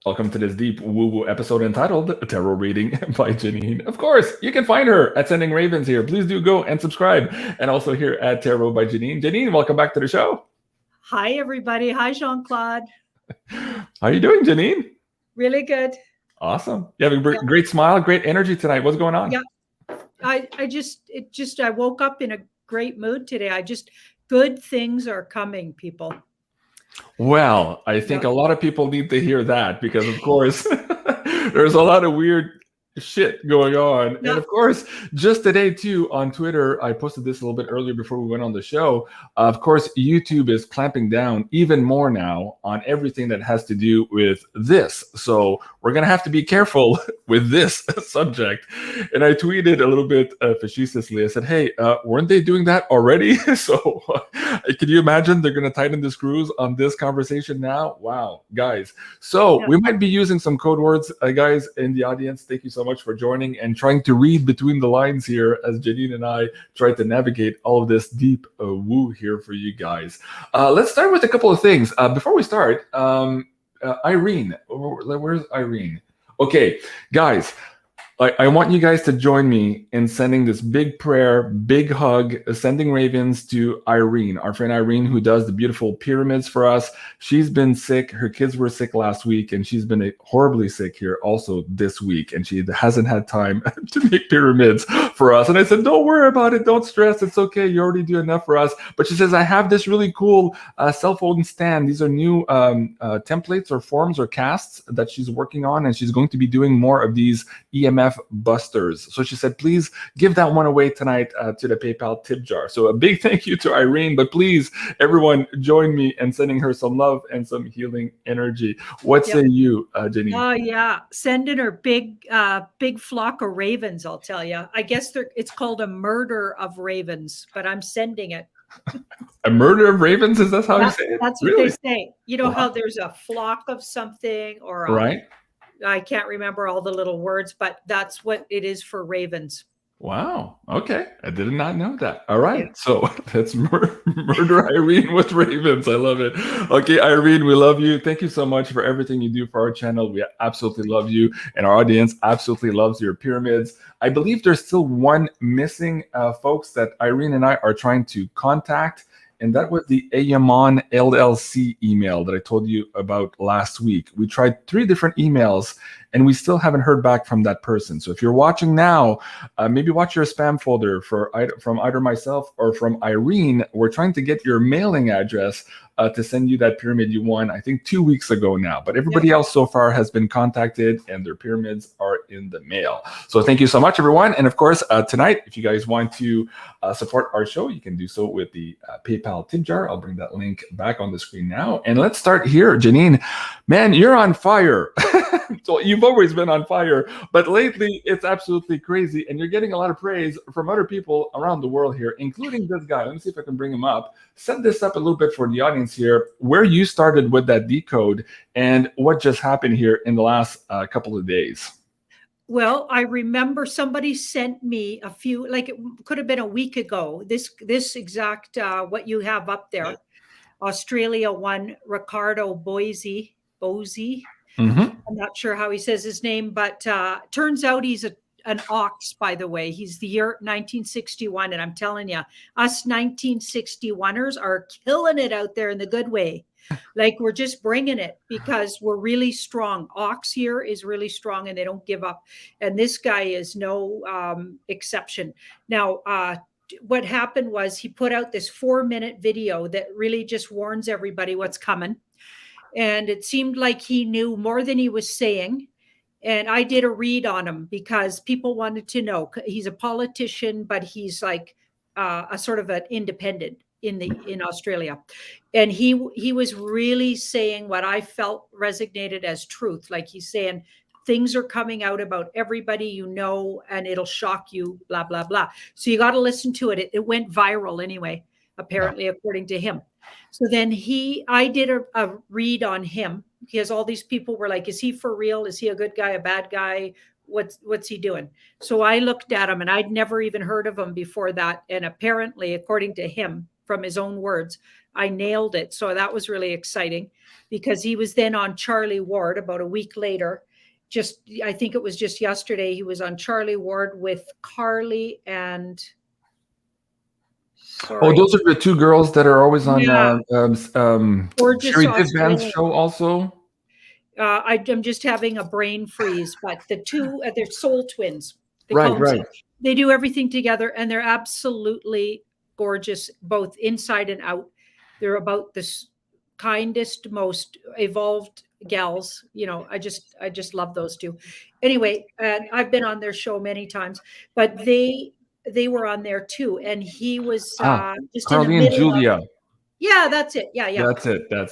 Welcome to this deep woo-woo episode entitled Tarot Reading by Janine. Of course, you can find her at Sending Ravens here. Please do go and subscribe. And also here at Tarot by Janine. Janine, welcome back to the show. Hi, everybody. Hi, Jean-Claude. How are you doing, Janine? Really good. Awesome. You have a great smile, great energy tonight. What's going on? Yeah. I woke up in a great mood today. Good things are coming, people. Well, I think a lot of people need to hear that because, of course, there's a lot of weird shit going on. And of course, just today too on Twitter, I posted this a little bit earlier before we went on the show. Of course, YouTube is clamping down even more now on everything that has to do with this. So we're going to have to be careful with this subject. And I tweeted a little bit facetiously. I said, hey, weren't they doing that already? So can you imagine they're going to tighten the screws on this conversation now? Wow, guys. So we might be using some code words, guys, in the audience. Thank you so much for joining and trying to read between the lines here as Janine and I try to navigate all of this deep woo here for you guys. Let's start with a couple of things. Before we start, Irene, where's Irene? Okay, guys, I want you guys to join me in sending this big prayer, big hug, sending ravens to Irene, our friend Irene, who does the beautiful pyramids for us. She's been sick. Her kids were sick last week, and she's been horribly sick here also this week, and she hasn't had time to make pyramids for us. And I said, don't worry about it. Don't stress. It's okay. You already do enough for us. But she says, I have this really cool self-folding stand. These are new templates or forms or casts that she's working on, and she's going to be doing more of these EMF busters. So she said, please give that one away tonight to the PayPal tip jar. So a big thank you to Irene, but please, everyone, join me in sending her some love and some healing energy. What say you, Janine? Oh, yeah. Sending her big flock of ravens, I'll tell you. I guess it's called a murder of ravens, but I'm sending it. A murder of ravens? Is that how you say it? That's what they say. You know how there's a flock of something or right? I can't remember all the little words, but that's what it is for ravens. Wow. Okay. I did not know that. All right. Yeah. So let's murder Irene with ravens. I love it. Okay, Irene, we love you. Thank you so much for everything you do for our channel. We absolutely love you, and our audience absolutely loves your pyramids. I believe there's still one missing, folks, that Irene and I are trying to contact. And that was the Ayamon LLC email that I told you about last week. We tried 3 different emails, and we still haven't heard back from that person. So if you're watching now, maybe watch your spam folder from either myself or from Irene. We're trying to get your mailing address to send you that pyramid you won, I think 2 weeks ago now. But everybody else so far has been contacted, and their pyramids are in the mail. So thank you so much, everyone. And of course, tonight, if you guys want to support our show, you can do so with the PayPal tip jar. I'll bring that link back on the screen now. And let's start here. Janine, man, you're on fire. So you've always been on fire, but lately it's absolutely crazy. And you're getting a lot of praise from other people around the world here, including this guy. Let me see if I can bring him up. Set this up a little bit for the audience here, where you started with that decode and what just happened here in the last couple of days. Well, I remember somebody sent me a few, like it could have been a week ago, this exact, what you have up there. Australia one, Ricardo Boise. I'm not sure how he says his name, but turns out he's an ox, by the way. He's the year 1961. And I'm telling you, us 1961ers are killing it out there in the good way. Like we're just bringing it because we're really strong. Ox here is really strong and they don't give up. And this guy is no exception. Now, what happened was he put out this 4-minute video that really just warns everybody what's coming. And it seemed like he knew more than he was saying. And I did a read on him because people wanted to know. He's a politician, but he's like a sort of an independent in Australia. And he was really saying what I felt resonated as truth. Like he's saying, things are coming out about everybody you know, and it'll shock you, blah, blah, blah. So you got to listen to it. It went viral anyway, apparently, according to him. So then I did a read on him because all these people were like, is he for real? Is he a good guy, a bad guy? What's he doing? So I looked at him and I'd never even heard of him before that. And apparently, according to him, from his own words, I nailed it. So that was really exciting because he was then on Charlie Ward about a week later. I think it was just yesterday, he was on Charlie Ward with Carly and Oh, those are the two girls that are always on gorgeous Sherry Divvan's show also. I'm just having a brain freeze, but the two, they're soul twins. Right. They do everything together, and they're absolutely gorgeous, both inside and out. They're about the kindest, most evolved gals. You know, I just love those two. Anyway, and I've been on their show many times, but they were on there too, and he was just Carly in the and Julia. Yeah, that's it. Yeah. That's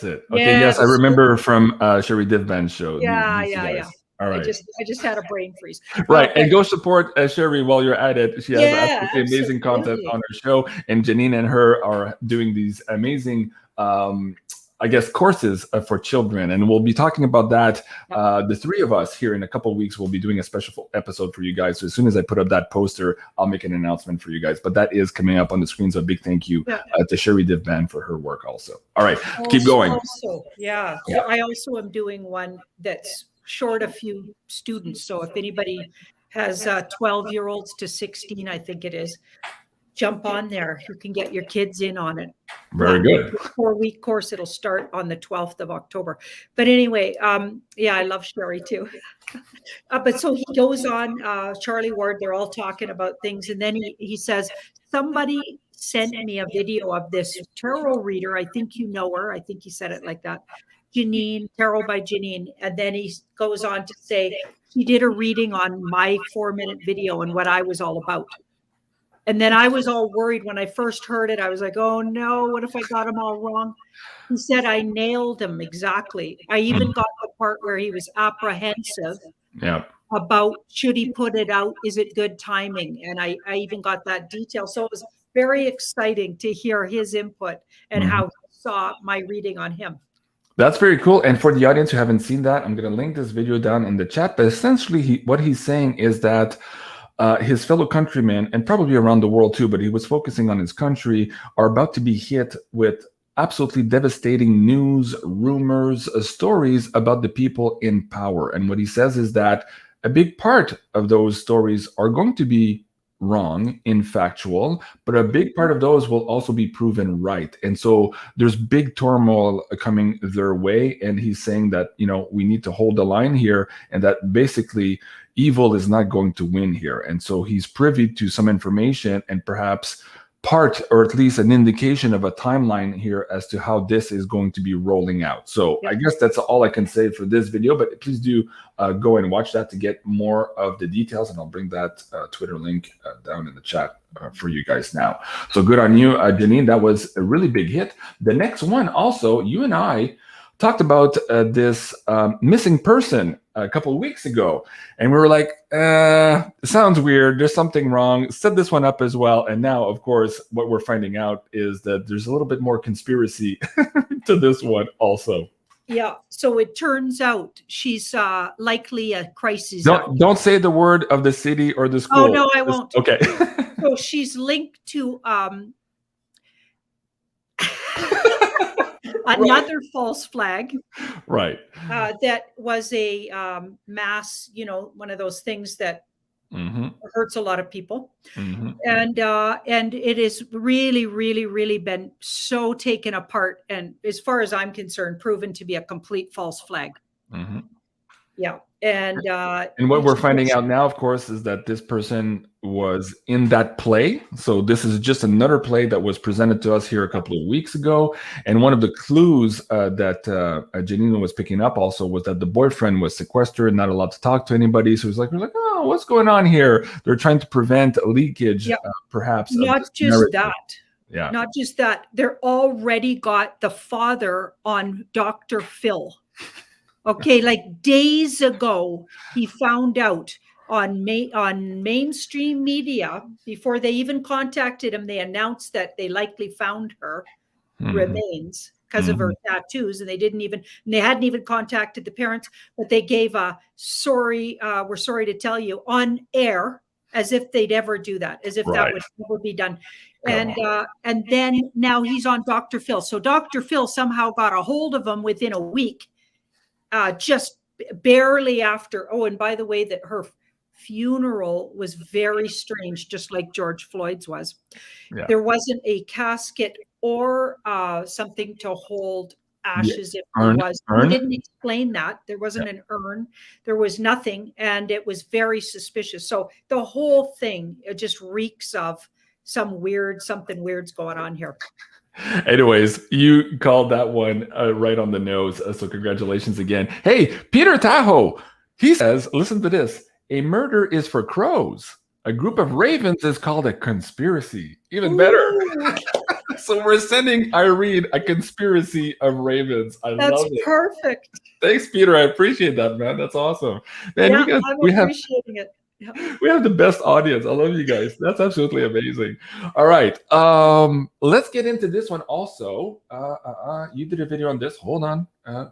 it. Okay, yes, I remember from Sherry Divvan's show. Yeah. All right. I just had a brain freeze. Right, and go support Sherry while you're at it. She has absolutely amazing content on her show, and Janine and her are doing these amazing I guess courses for children, and we'll be talking about that. The three of us here in a couple of weeks will be doing a special episode for you guys. So as soon as I put up that poster, I'll make an announcement for you guys. But that is coming up on the screen. So a big thank you to Sherry Divvan for her work also. All right, keep going. I also am doing one that's short a few students. So if anybody has 12-year-olds to 16, I think it is, jump on there. You can get your kids in on it. Very good. 4-week course. It'll start on the 12th of October. But anyway, I love Sherry too. But so he goes on, Charlie Ward, they're all talking about things. And then he says, somebody sent me a video of this tarot reader. I think you know her. I think he said it like that. Janine, Tarot by Janine. And then he goes on to say, he did a reading on my 4-minute video and what I was all about. And then I was all worried when I first heard it. I was like, oh no, what if I got him all wrong? He said I nailed him exactly. I even got the part where he was apprehensive about should he put it out? Is it good timing? And I even got that detail. So it was very exciting to hear his input and how he saw my reading on him. That's very cool. And for the audience who haven't seen that, I'm going to link this video down in the chat. But essentially, what he's saying is that his fellow countrymen, and probably around the world too, but he was focusing on his country, are about to be hit with absolutely devastating news, rumors, stories about the people in power. And what he says is that a big part of those stories are going to be wrong, infactual, but a big part of those will also be proven right. And so there's big turmoil coming their way. And he's saying that, you know, we need to hold the line here, and that basically evil is not going to win here. And so he's privy to some information and perhaps part, or at least an indication of a timeline here as to how this is going to be rolling out. So I guess that's all I can say for this video, but please do go and watch that to get more of the details, and I'll bring that Twitter link down in the chat for you guys now. So good on you, Janine. That was a really big hit. The next one also, you and I talked about this missing person a couple of weeks ago, and we were like, sounds weird, there's something wrong. Set this one up as well. And now, of course, what we're finding out is that there's a little bit more conspiracy to this one also. Yeah, so it turns out she's likely a crisis. Don't say the word of the city or the school. Oh no, I won't. Okay. So she's linked to another false flag, right? That was a mass, you know, one of those things that hurts a lot of people, and it is really been so taken apart, and as far as I'm concerned, proven to be a complete false flag. Yeah. And what we're finding out now, of course, is that this person was in that play. So this is just another play that was presented to us here a couple of weeks ago. And one of the clues that Janine was picking up also was that the boyfriend was sequestered, not allowed to talk to anybody. So it's like, we're like, oh, what's going on here? They're trying to prevent leakage, perhaps. Not just that. Yeah. Not just that. They're already got the father on Dr. Phil. Okay, like days ago, he found out on mainstream media, before they even contacted him, they announced that they likely found her remains because of her tattoos, and they hadn't even contacted the parents, but they gave a sorry, we're sorry to tell you on air, as if they'd ever do that, as if that Right. would never be done. Come And then now he's on Dr. Phil. So Dr. Phil somehow got a hold of him within a week, just barely after. Oh, and by the way, that her funeral was very strange, just like George Floyd's was. Yeah. There wasn't a casket or something to hold ashes if there was. He didn't explain that. There wasn't an urn. There was nothing. And it was very suspicious. So the whole thing, it just reeks of something weird's going on here. Anyways, you called that one right on the nose. So congratulations again. Hey, Peter Tahoe, he says, listen to this. A murder is for crows. A group of ravens is called a conspiracy. Even better. So we're sending Irene a conspiracy of ravens. That's love it. That's perfect. Thanks, Peter. I appreciate that, man. That's awesome. Man, yeah, I'm appreciating it. Yeah. We have the best audience. I love you guys. That's absolutely amazing. All right. Let's get into this one also. You did a video on this. Hold on.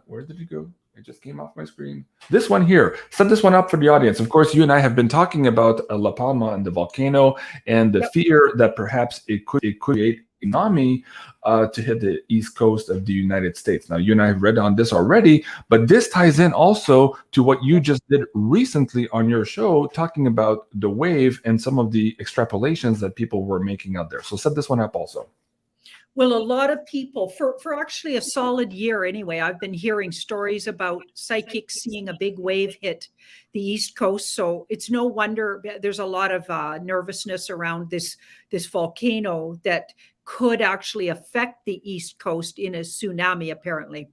Where did it go? It just came off my screen. This one here. Set this one up for the audience. Of course, you and I have been talking about La Palma and the volcano and the fear that perhaps it could create a tsunami to hit the east coast of the United States. Now, you and I have read on this already, but this ties in also to what you just did recently on your show, talking about the wave and some of the extrapolations that people were making out there. So set this one up also. Well, a lot of people, for actually a solid year anyway, I've been hearing stories about psychics seeing a big wave hit the East Coast. So it's no wonder there's a lot of nervousness around this volcano that could actually affect the East Coast in a tsunami, apparently.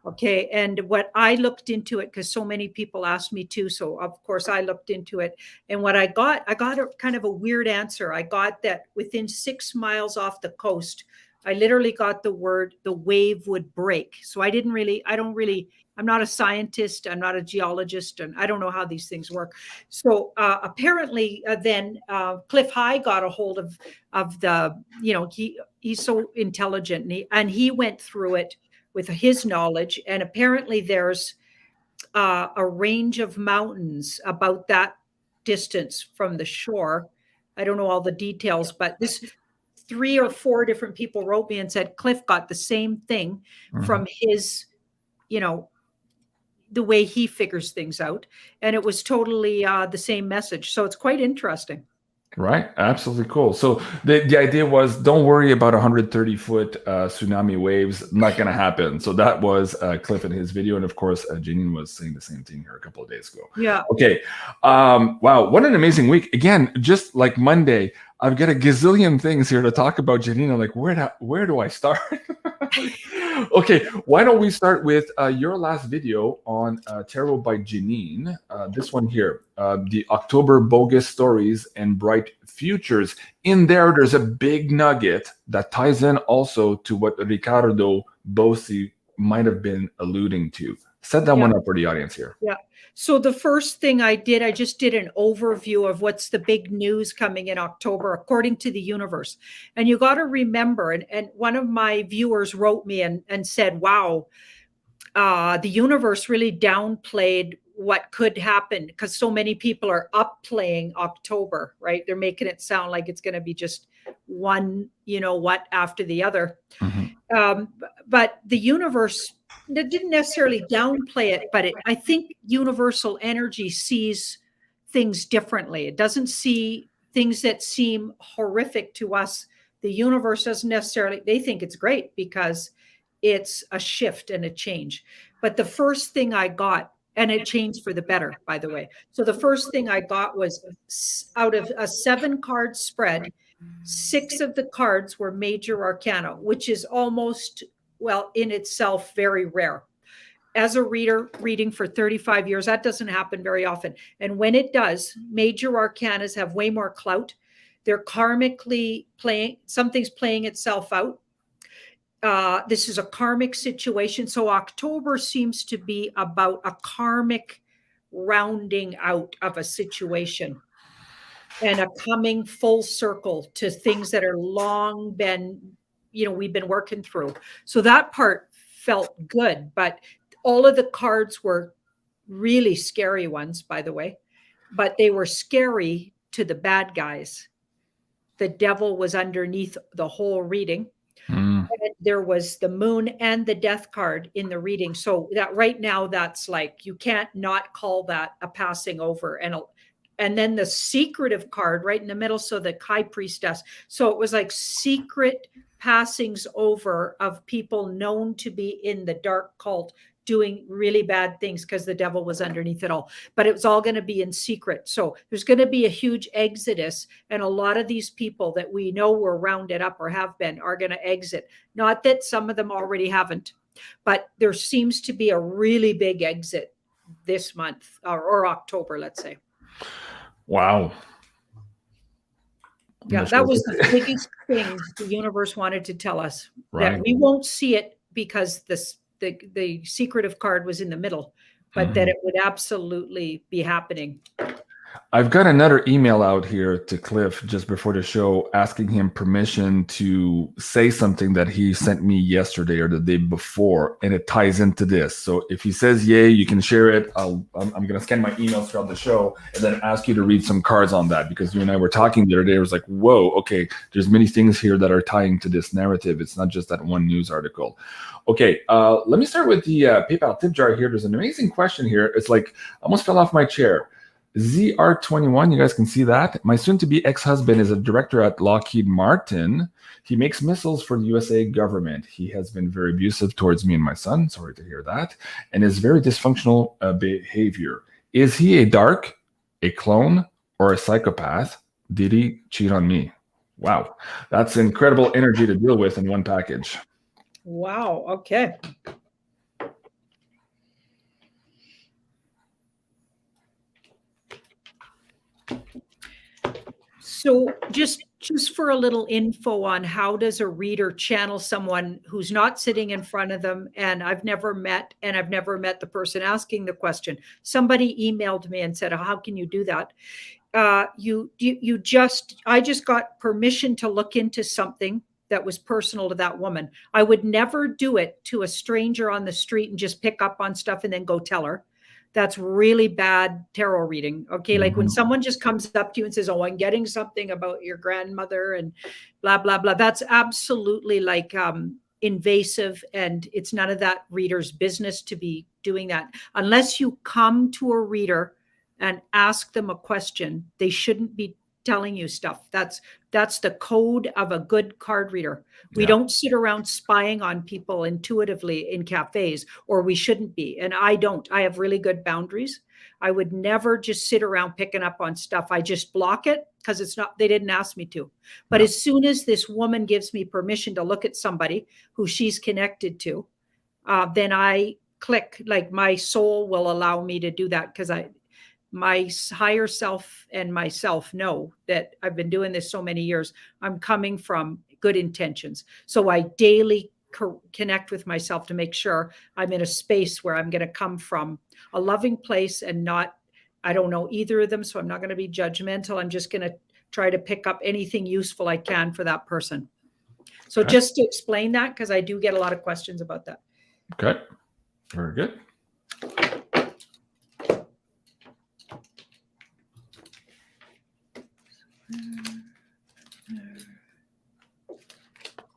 Okay. And what I looked into it, because so many people asked me to, so of course I looked into it. And what I got a kind of a weird answer. I got that within 6 miles off the coast, I literally got the word, the wave would break. So I'm not a scientist. I'm not a geologist, and I don't know how these things work. So apparently then Cliff High got a hold of the, he's so intelligent, and he went through it with his knowledge. And apparently there's a range of mountains about that distance from the shore. I don't know all the details, but this 3 or 4 different people wrote me and said Cliff got the same thing from his, the way he figures things out. And it was totally the same message. So it's quite interesting. Right. Absolutely cool. So the idea was, don't worry about 130-foot tsunami waves. Not going to happen. So that was Cliff in his video. And of course, Janine was saying the same thing here a couple of days ago. Yeah. Okay. Wow. What an amazing week. Again, just like Monday, I've got a gazillion things here to talk about, Janine. I'm like, where do I start? Okay, why don't we start with your last video on Tarot by Janine. This one here, the October Bogus Stories and Bright Futures. In there's a big nugget that ties in also to what Ricardo Bossi might have been alluding to. Set that one up for the audience here. Yeah. So the first thing I just did an overview of what's the big news coming in October, according to the universe. And you got to remember, and one of my viewers wrote me and said, wow, the universe really downplayed what could happen because so many people are upplaying October, right? They're making it sound like it's going to be just one, after the other. But the universe didn't necessarily downplay it, but I think universal energy sees things differently. It doesn't see things that seem horrific to us. The universe doesn't necessarily, they think it's great because it's a shift and a change. But the first thing I got, and it changed for the better, by the way. So the first thing I got was out of a 7-card spread, 6 of the cards were major arcana, which is almost, in itself, very rare. As a reader reading for 35 years, that doesn't happen very often. And when it does, major arcanas have way more clout. They're karmically playing, something's playing itself out. This is a karmic situation. So October seems to be about a karmic rounding out of a situation and a coming full circle to things that are long been, we've been working through. So that part felt good, but all of the cards were really scary ones, by the way, but they were scary to the bad guys. The devil was underneath the whole reading. Mm. And there was the moon and the death card in the reading. So that right now, that's like, you can't not call that a passing over. And then the secretive card right in the middle. So the high priestess. So it was like secret passings over of people known to be in the dark cult doing really bad things because the devil was underneath it all. But it was all going to be in secret. So there's going to be a huge exodus. And a lot of these people that we know were rounded up or have been are going to exit. Not that some of them already haven't, but there seems to be a really big exit this month or October, let's say. Wow. Yeah, that was the biggest thing the universe wanted to tell us. Right. That we won't see it because the secretive card was in the middle, but that it would absolutely be happening. I've got another email out here to Cliff just before the show asking him permission to say something that he sent me yesterday or the day before, and it ties into this. So if he says yay, you can share it. I'm going to scan my emails throughout the show and then ask you to read some cards on that, because you and I were talking the other day. It was like, whoa, okay, there's many things here that are tying to this narrative. It's not just that one news article. Okay, let me start with the PayPal tip jar here. There's an amazing question here. It's like, I almost fell off my chair. ZR21, you guys can see that. My soon-to-be ex-husband is a director at Lockheed Martin. He makes missiles for the USA government. He has been very abusive towards me and my son. Sorry to hear that. And is very dysfunctional behavior. Is he a dark, a clone, or a psychopath? Did he cheat on me? Wow. That's incredible energy to deal with in one package. Wow. Okay. So just for a little info on how does a reader channel someone who's not sitting in front of them and I've never met the person asking the question. Somebody emailed me and said, how can you do that? I just got permission to look into something that was personal to that woman. I would never do it to a stranger on the street and just pick up on stuff and then go tell her. That's really bad tarot reading. Okay. Like when someone just comes up to you and says, oh, I'm getting something about your grandmother and blah, blah, blah. That's absolutely like invasive. And it's none of that reader's business to be doing that. Unless you come to a reader and ask them a question, they shouldn't be telling you stuff. That's the code of a good card reader. We don't sit around spying on people intuitively in cafes, or we shouldn't be. And I don't. I have really good boundaries. I would never just sit around picking up on stuff. I just block it because they didn't ask me to. But as soon as this woman gives me permission to look at somebody who she's connected to, then I click, like my soul will allow me to do that, because my higher self and myself know that I've been doing this so many years. I'm coming from good intentions. So I daily connect with myself to make sure I'm in a space where I'm going to come from a loving place and not, I don't know either of them. So I'm not going to be judgmental. I'm just going to try to pick up anything useful I can for that person. So just to explain that, because I do get a lot of questions about that. Okay. Very good.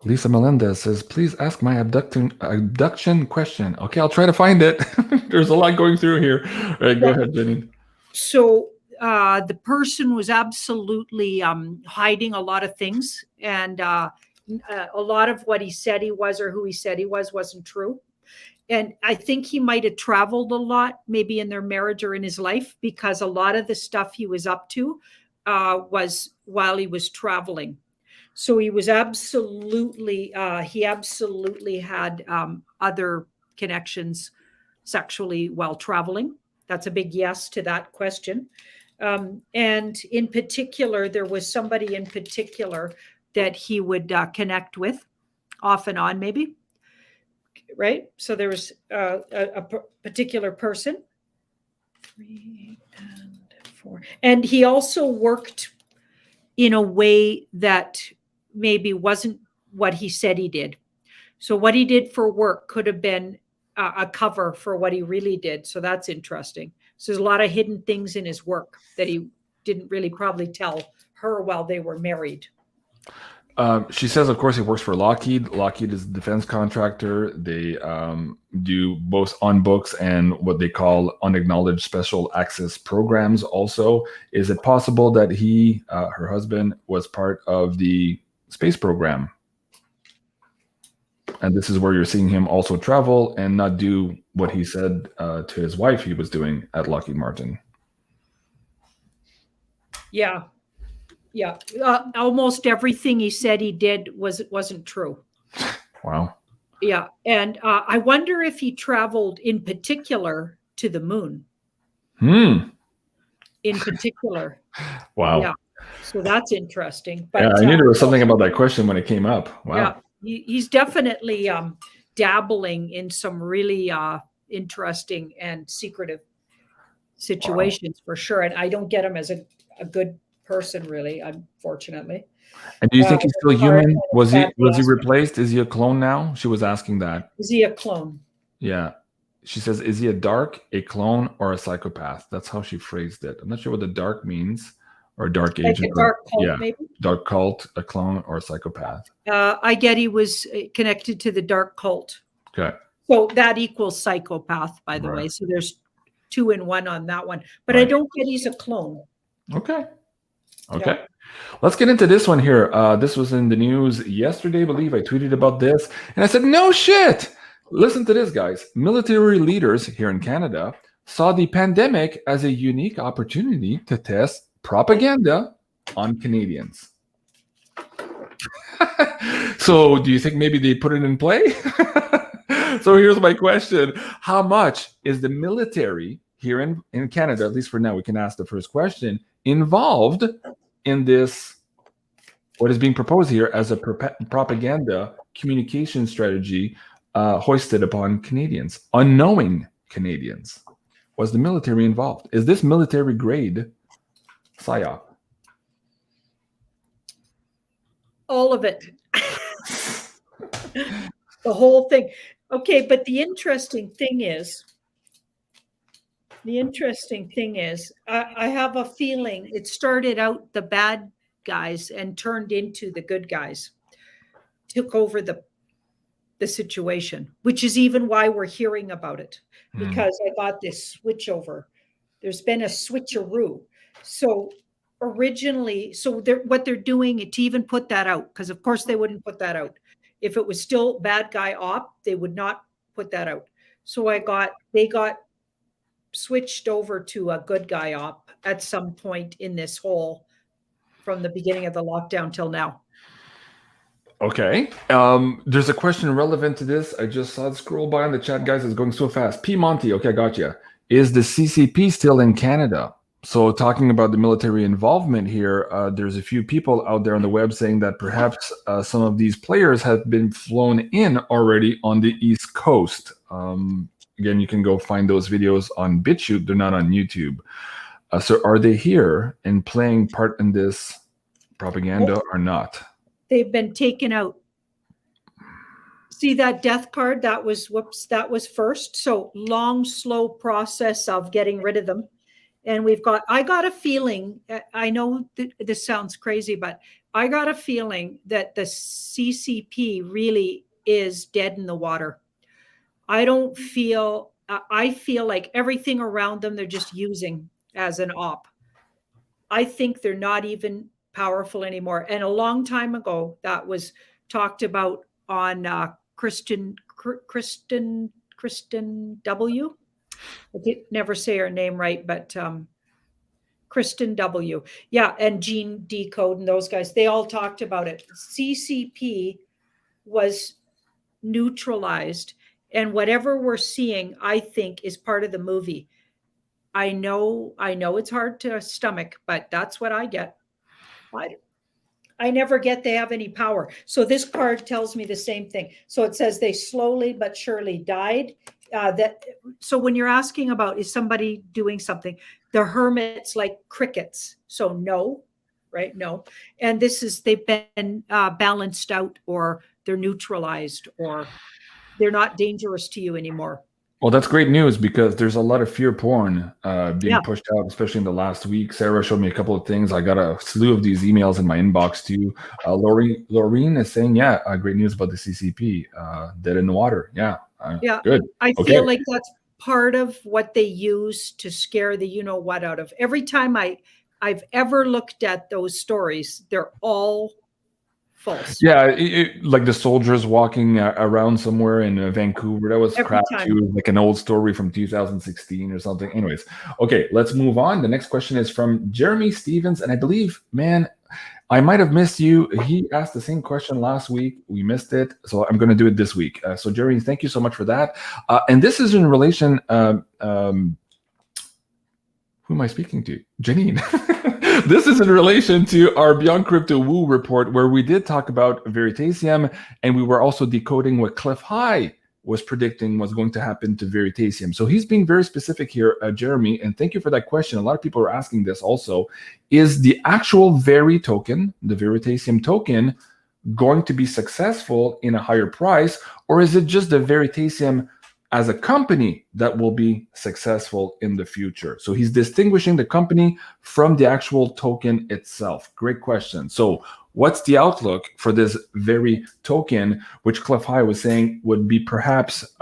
Lisa Melendez says, please ask my abduction question. Okay, I'll try to find it. There's a lot going through here. All right, go ahead, Janine. So the person was absolutely hiding a lot of things. And a lot of what he said he was, or who he said he was, wasn't true. And I think he might have traveled a lot, maybe in their marriage or in his life, because a lot of the stuff he was up to was while he was traveling. So he was absolutely, he absolutely had other connections sexually while traveling. That's a big yes to that question. And in particular, there was somebody in particular that he would connect with off and on, maybe. Right? So there was a particular person. 3 and 4. And he also worked in a way that maybe wasn't what he said he did. So what he did for work could have been a cover for what he really did. So that's interesting. So there's a lot of hidden things in his work that he didn't really probably tell her while they were married. She says, of course, he works for Lockheed. Lockheed is a defense contractor. They do both on books and what they call unacknowledged special access programs. Also, is it possible that he, her husband, was part of the space program? And this is where you're seeing him also travel and not do what he said to his wife he was doing at Lockheed Martin. Yeah. Yeah. Almost everything he said he did wasn't true. Wow. Yeah. And I wonder if he traveled in particular to the moon. In particular. Wow. Yeah. So that's interesting. But, yeah, I knew there was something about that question when it came up. Wow. Yeah. He's definitely dabbling in some really interesting and secretive situations for sure. And I don't get him as a good person, really, unfortunately. And do you think he's still human? Was he replaced? Is he a clone now? She was asking that. Is he a clone? Yeah. She says, is he a dark, a clone, or a psychopath? That's how she phrased it. I'm not sure what the dark means, or a dark agent. Like a dark cult, maybe? Dark cult, a clone, or a psychopath. I get he was connected to the dark cult. Okay. So that equals psychopath, by the way. So there's 2 in 1 on that one. But I don't get he's a clone. Okay. Okay. Yeah. Let's get into this one here. This was in the news yesterday, I believe. I tweeted about this. And I said, no shit. Listen to this, guys. Military leaders here in Canada saw the pandemic as a unique opportunity to test propaganda on Canadians. So do you think maybe they put it in play? So here's my question. How much is the military here in Canada, at least for now, we can ask the first question, involved in this, what is being proposed here as a propaganda communication strategy hoisted upon Canadians, unknowing Canadians? Was the military involved? Is this military grade psyop? All of it. The whole thing. Okay, but the interesting thing is, I have a feeling it started out the bad guys and turned into the good guys, took over the situation, which is even why we're hearing about it, because I got this switchover. There's been a switcheroo. So originally, what they're doing to even put that out, because of course they wouldn't put that out. If it was still bad guy op, they would not put that out. So they got switched over to a good guy op at some point in this whole, from the beginning of the lockdown till now. Okay. There's a question relevant to this. I just saw it scroll by on the chat, guys. It's going so fast. P. Monty. Okay, gotcha. Is the CCP still in Canada? So talking about the military involvement here, there's a few people out there on the web saying that perhaps some of these players have been flown in already on the East Coast. Again, you can go find those videos on BitChute. They're not on YouTube. So are they here and playing part in this propaganda or not? They've been taken out. See that death card? That was first. So long, slow process of getting rid of them. And I got a feeling, I know this sounds crazy, but I got a feeling that the CCP really is dead in the water. I feel like everything around them, they're just using as an op. I think they're not even powerful anymore. And a long time ago, that was talked about on Kristen W. I can never say her name right, but Kristen W. Yeah, and Jean Decode and those guys, they all talked about it. CCP was neutralized, and whatever we're seeing, I think, is part of the movie. I know it's hard to stomach, but that's what I get. I never get they have any power. So this card tells me the same thing. So it says they slowly but surely died. So when you're asking about is somebody doing something, the hermits like crickets. So no, right? No. And they've been balanced out, or they're neutralized, or they're not dangerous to you anymore. Well, that's great news because there's a lot of fear porn being Yeah. pushed out, especially in the last week. Sarah showed me a couple of things. I got a slew of these emails in my inbox too. Laureen is saying, yeah, great news about the CCP, dead in the water. Yeah, Yeah. good. I Okay. feel like that's part of what they use to scare the you know what out of. Every time I've ever looked at those stories, they're all false. Yeah, like the soldiers walking around somewhere in Vancouver. That was Every crap time. too, like an old story from 2016 or something. Anyways, okay, let's move on. The next question is from Jeremy Stevens, and I believe, man, I might have missed you. He asked the same question last week. We missed it, so I'm going to do it this week. So, Jeremy, thank you so much for that. And this is in relation. Who am I speaking to? Janine. This is in relation to our Beyond Crypto Woo report, where we did talk about Veritasium, and we were also decoding what Cliff High was predicting was going to happen to Veritasium. So he's being very specific here, Jeremy, and thank you for that question. A lot of people are asking this also. Is the actual Veri token, the Veritasium token, going to be successful in a higher price, or is it just the Veritasium as a company that will be successful in the future? So he's distinguishing the company from the actual token itself. Great question. So what's the outlook for this very token, which Cliff High was saying would be perhaps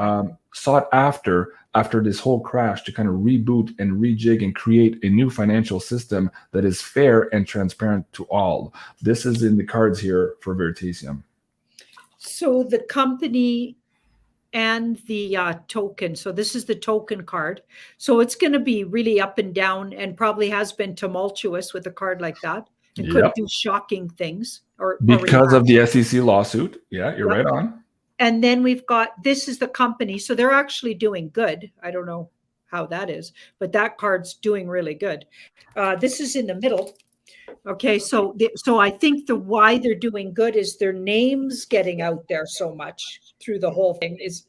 sought after this whole crash to kind of reboot and rejig and create a new financial system that is fair and transparent to all? This is in the cards here for Veritasium. So the company and the token. So this is the token card. So it's going to be really up and down, and probably has been tumultuous with a card like that. It could do shocking things. Because of the SEC lawsuit. Yeah, you're right on. And then we've got, this is the company. So they're actually doing good. I don't know how that is, but that card's doing really good. This is in the middle. Okay, so I think the why they're doing good is their names getting out there so much through the whole thing. Is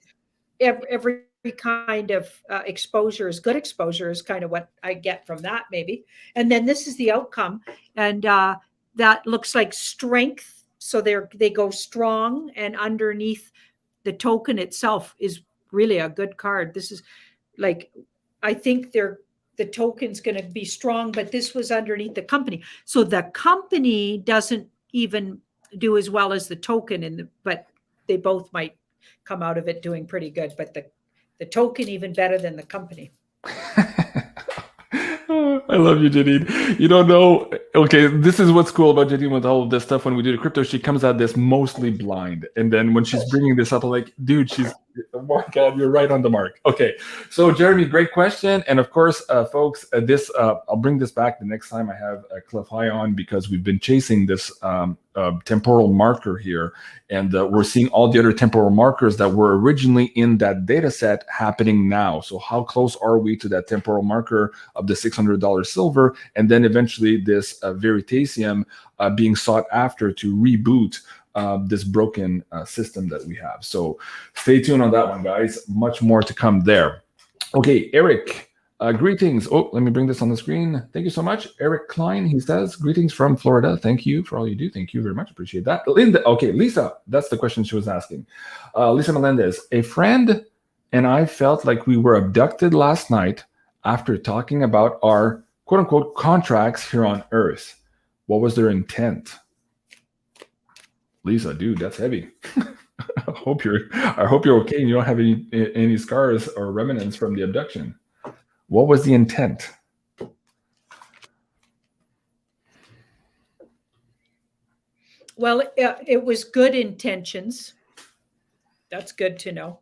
every kind of exposure is good. Exposure is kind of what I get from that, maybe. And then this is the outcome, and that looks like strength. So they go strong, and underneath the token itself is really a good card. This is like, I think the token's going to be strong, but this was underneath the company. So the company doesn't even do as well as the token, but they both might come out of it doing pretty good. But the token even better than the company. I love you, Janine. You don't know. Okay, this is what's cool about Janine with all of this stuff. When we do the crypto, she comes at this mostly blind. And then when she's bringing this up, I'm like, dude, oh my God, you're right on the mark. Okay, so Jeremy, great question. And of course, folks, I'll bring this back the next time I have Cliff High on, because we've been chasing this temporal marker here. And we're seeing all the other temporal markers that were originally in that data set happening now. So how close are we to that temporal marker of the $600 silver? And then eventually this Veritasium being sought after to reboot this broken system that we have. So stay tuned on that one, guys. Much more to come there. Okay, Eric. Greetings. Oh, let me bring this on the screen. Thank you so much. Eric Klein, he says, greetings from Florida. Thank you for all you do. Thank you very much. Appreciate that. Linda, okay, Lisa, that's the question she was asking. Lisa Melendez, a friend and I felt like we were abducted last night after talking about our quote unquote contracts here on Earth. What was their intent? Lisa, dude, that's heavy. I hope you're okay and you don't have any scars or remnants from the abduction. What was the intent? Well, it was good intentions. That's good to know.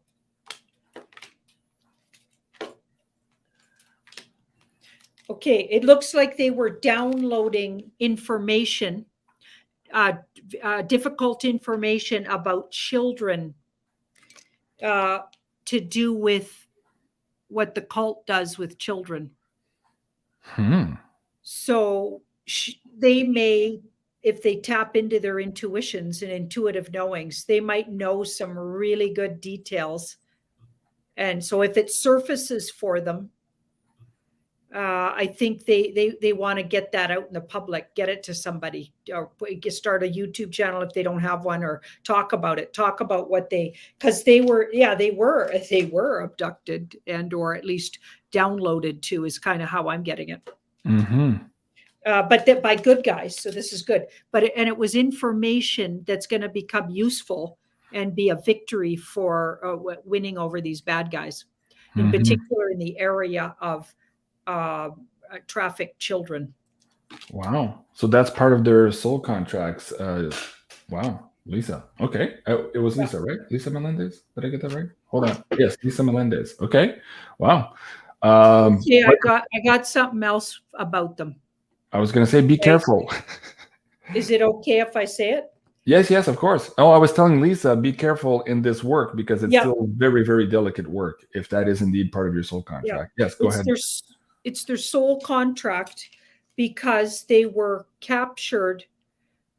Okay, it looks like they were downloading information, difficult information about children, to do with what the cult does with children. So they may, if they tap into their intuitions and intuitive knowings, they might know some really good details. And so if it surfaces for them, I think they want to get that out in the public, get it to somebody, or start a YouTube channel if they don't have one, or talk about it. Talk about what because they were abducted and or at least downloaded to, is kind of how I'm getting it. But by good guys, so this is good. And it was information that's going to become useful and be a victory for winning over these bad guys, in particular in the area of trafficked children. Wow. So that's part of their soul contracts. Wow. Lisa. Okay. It was Lisa, right? Lisa Melendez. Did I get that right? Hold on. Yes, Lisa Melendez. Okay. Wow. Yeah, I got something else about them. I was going to say, be careful. Is it okay if I say it? Yes, of course. Oh, I was telling Lisa, be careful in this work, because it's still very, very delicate work, if that is indeed part of your soul contract. Yes, go ahead. It's their soul contract, because they were captured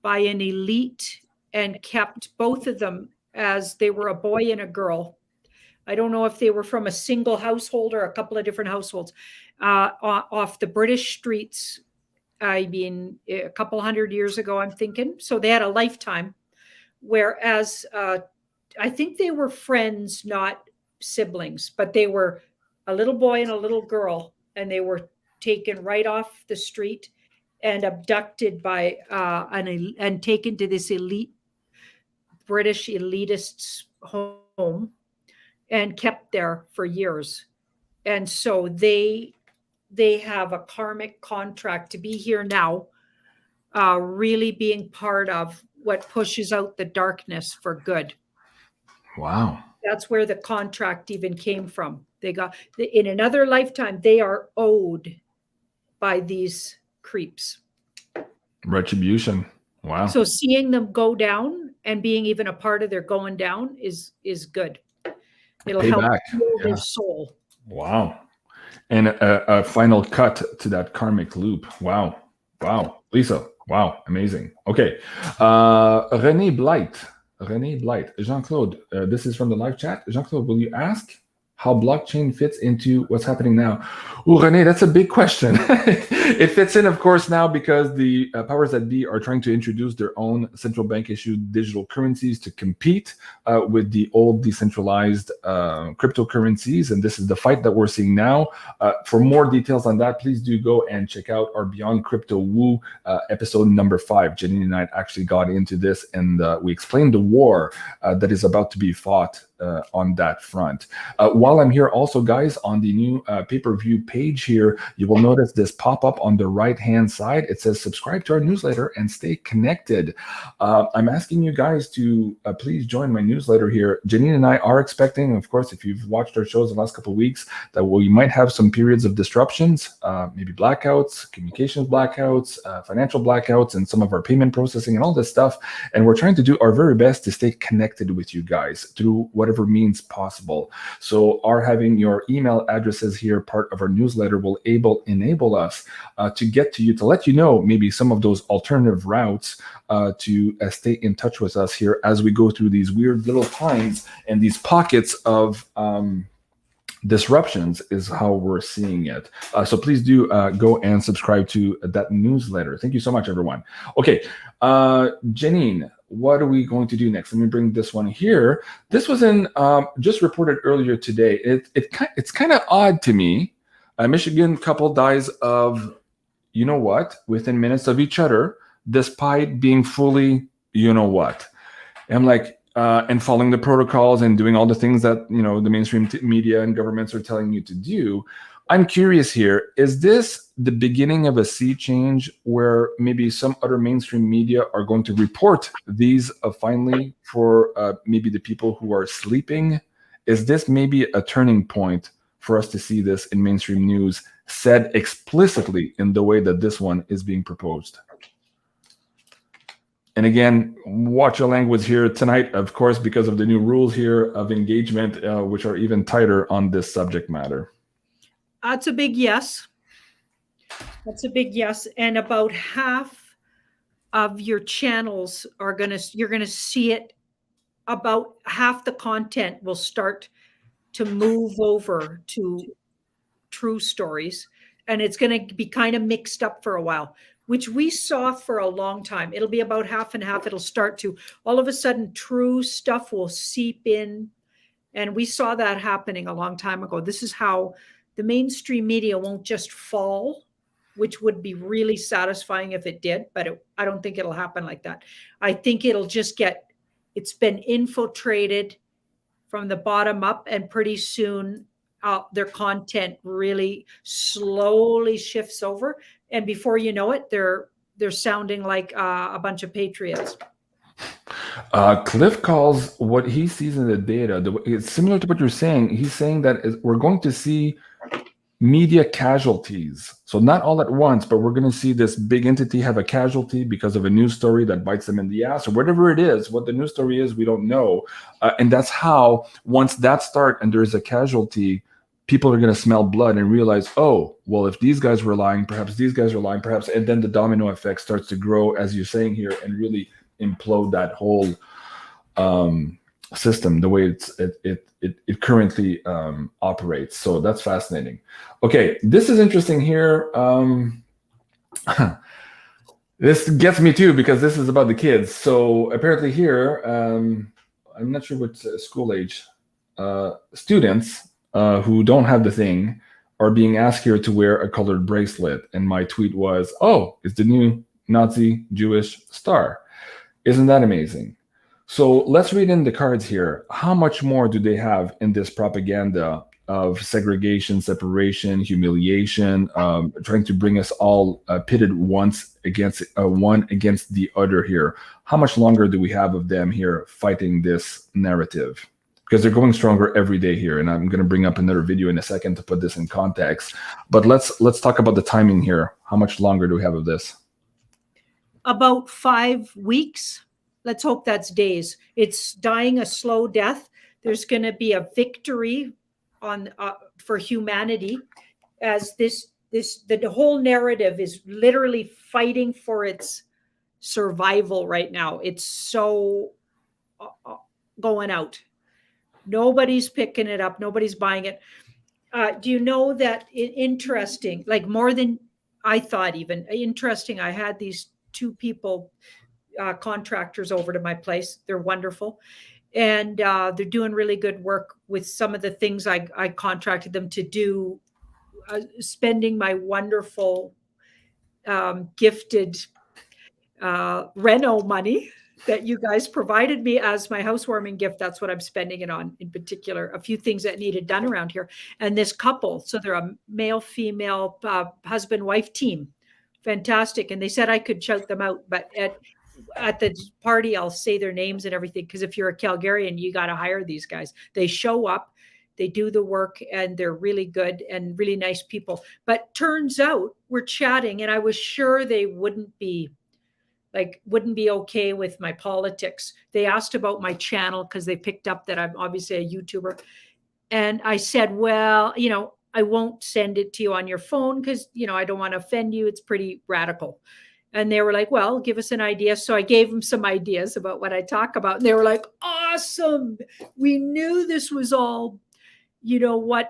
by an elite and kept, both of them, as they were a boy and a girl. I don't know if they were from a single household or a couple of different households, off the British streets. I mean, a couple hundred years ago, I'm thinking. So they had a lifetime. Whereas I think they were friends, not siblings, but they were a little boy and a little girl, and they were taken right off the street and abducted by and taken to this elite British elitists' home and kept there for years. And so they have a karmic contract to be here now, really being part of what pushes out the darkness for good. Wow. That's where the contract even came from. They got, in another lifetime, they are owed by these creeps. Retribution. Wow. So seeing them go down and being even a part of their going down is good. It'll help heal their soul. Wow. And a final cut to that karmic loop. Wow. Lisa. Wow. Amazing. Okay. René Blight. Jean-Claude, this is from the live chat. Jean-Claude, will you ask how blockchain fits into what's happening now? Oh, René, that's a big question. It fits in, of course, now because the powers that be are trying to introduce their own central bank issued digital currencies to compete with the old decentralized cryptocurrencies. And this is the fight that we're seeing now. For more details on that, please do go and check out our Beyond Crypto Woo episode number 5. Janine and I actually got into this, and we explained the war that is about to be fought on that front. While I'm here also, guys, on the new pay-per-view page here, you will notice this pop-up on the right-hand side. It says subscribe to our newsletter and stay connected. I'm asking you guys to please join my newsletter here. Janine and I are expecting, of course, if you've watched our shows the last couple of weeks, that we might have some periods of disruptions, maybe blackouts, communications blackouts, financial blackouts, and some of our payment processing and all this stuff. And we're trying to do our very best to stay connected with you guys through whatever means possible. So our having your email addresses here part of our newsletter will enable us to get to you, to let you know maybe some of those alternative routes to stay in touch with us here as we go through these weird little times and these pockets of disruptions, is how we're seeing it. So please do go and subscribe to that newsletter. Thank you so much, everyone. Okay, Janine, what are we going to do next? Let me bring this one here. This was in just reported earlier today. It's kind of odd to me. A Michigan couple dies of, you know what, within minutes of each other, despite being fully, you know what. I'm like, and following the protocols and doing all the things that, you know, the mainstream media and governments are telling you to do. I'm curious here, is this the beginning of a sea change where maybe some other mainstream media are going to report these finally for maybe the people who are sleeping? Is this maybe a turning point for us to see this in mainstream news said explicitly in the way that this one is being proposed? And again, watch your language here tonight, of course, because of the new rules here of engagement, which are even tighter on this subject matter. That's a big yes. That's a big yes. And about half of your channels are you're gonna see it. About half the content will start to move over to true stories, and it's going to be kind of mixed up for a while, which we saw for a long time. It'll be about half and half. It'll start to, all of a sudden, true stuff will seep in. And we saw that happening a long time ago. This is how the mainstream media won't just fall, which would be really satisfying if it did, but I don't think it'll happen like that. I think it'll just it's been infiltrated from the bottom up, and pretty soon their content really slowly shifts over. And before you know it, they're sounding like a bunch of patriots. Cliff calls what he sees in the data, it's similar to what you're saying. He's saying that we're going to see media casualties. So not all at once, but we're going to see this big entity have a casualty because of a news story that bites them in the ass, or whatever it is. What the news story is, we don't know. And that's how, once that starts and there's a casualty, people are going to smell blood and realize, oh, well, if these guys were lying, perhaps these guys are lying, perhaps, and then the domino effect starts to grow, as you're saying here, and really implode that whole system, the way it currently operates. So that's fascinating. Okay, this is interesting here. This gets me too, because this is about the kids. So apparently here, I'm not sure what school age, students who don't have the thing are being asked here to wear a colored bracelet. And my tweet was, oh, it's the new Nazi Jewish star. Isn't that amazing? So let's read in the cards here. How much more do they have in this propaganda of segregation, separation, humiliation, trying to bring us all pitted one against the other here? How much longer do we have of them here fighting this narrative? Because they're going stronger every day here, and I'm going to bring up another video in a second to put this in context. But let's talk about the timing here. How much longer do we have of this? About 5 weeks. Let's hope that's days. It's dying a slow death. There's going to be a victory on for humanity, as the whole narrative is literally fighting for its survival right now. It's so going out. Nobody's picking it up. Nobody's buying it. Do you know that interesting, like more than I thought, even interesting, I had these two people, contractors, over to my place. They're wonderful. And they're doing really good work with some of the things I contracted them to do, spending my wonderful gifted reno money that you guys provided me as my housewarming gift. That's what I'm spending it on, in particular, a few things that needed done around here. And this couple, so they're a male-female husband-wife team. Fantastic. And they said I could shout them out, but at the party, I'll say their names and everything, because if you're a Calgarian, you got to hire these guys. They show up, they do the work, and they're really good and really nice people. But turns out we're chatting, and I was sure they wouldn't be okay with my politics. They asked about my channel because they picked up that I'm obviously a YouTuber. And I said, well, I won't send it to you on your phone because, I don't want to offend you. It's pretty radical. And they were like, well, give us an idea. So I gave them some ideas about what I talk about. And they were like, awesome. We knew this was all,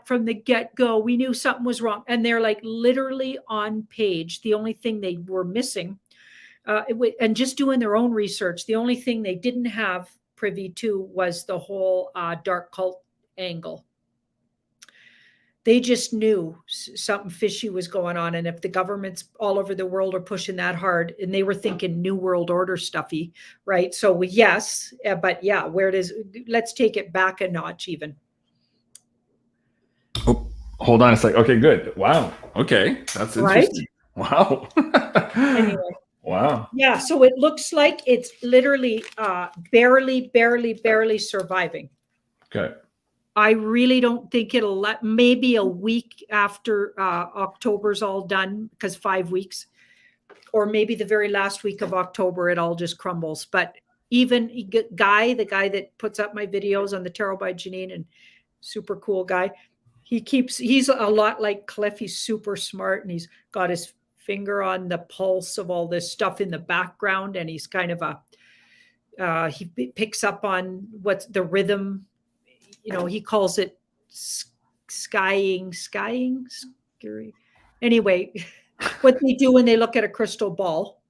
from the get-go. We knew something was wrong. And they're like literally on page. The only thing they were missing, and just doing their own research, the only thing they didn't have privy to was the whole dark cult angle. They just knew something fishy was going on. And if the governments all over the world are pushing that hard, and they were thinking New World Order stuffy, right? So yes, but yeah, let's take it back a notch even. Oh, hold on a sec. Okay, good. Wow. Okay. That's interesting. Right? Wow. Anyway. Wow. Yeah. So it looks like it's literally barely surviving. Okay. I really don't think it'll maybe a week after October's all done, because 5 weeks, or maybe the very last week of October, it all just crumbles. But even the guy that puts up my videos on the Tarot by Janine, and super cool guy, he's a lot like Cliff. He's super smart, and he's got his finger on the pulse of all this stuff in the background. And he's kind of he picks up on what's the rhythm. He calls it skying, scary. Anyway, what they do when they look at a crystal ball.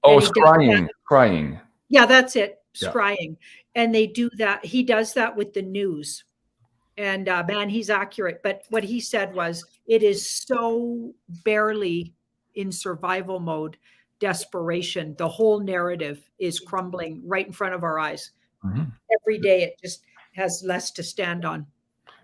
Oh, scrying. Yeah, that's it. Yeah. Scrying. And they do that. He does that with the news. And man, he's accurate. But what he said was, it is so barely in survival mode, desperation. The whole narrative is crumbling right in front of our eyes. Every day it just has less to stand on.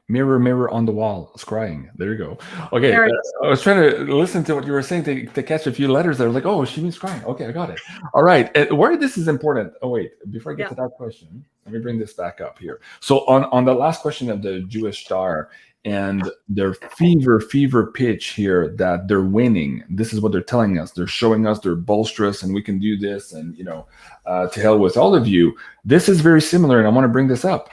Mirror, mirror on the wall, scrying. There you go. Okay, I was trying to listen to what you were saying to catch a few letters there. Like, oh, she means scrying. Okay, I got it. All right. Where this is important. Oh, wait. Before I get to that question, let me bring this back up here. So on the last question of the Jewish star and their fever pitch here that they're winning. This is what they're telling us. They're showing us they're bolsterous and we can do this. And, you know, to hell with all of you. This is very similar. And I want to bring this up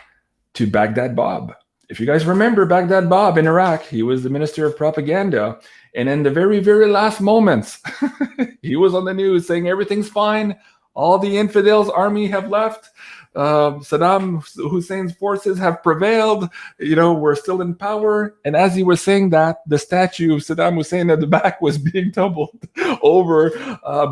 to Baghdad Bob. If you guys remember Baghdad Bob in Iraq, he was the minister of propaganda. And in the very, very last moments, he was on the news saying everything's fine. All the infidels' army have left. Saddam Hussein's forces have prevailed. You know, we're still in power. And as he was saying that, the statue of Saddam Hussein at the back was being tumbled over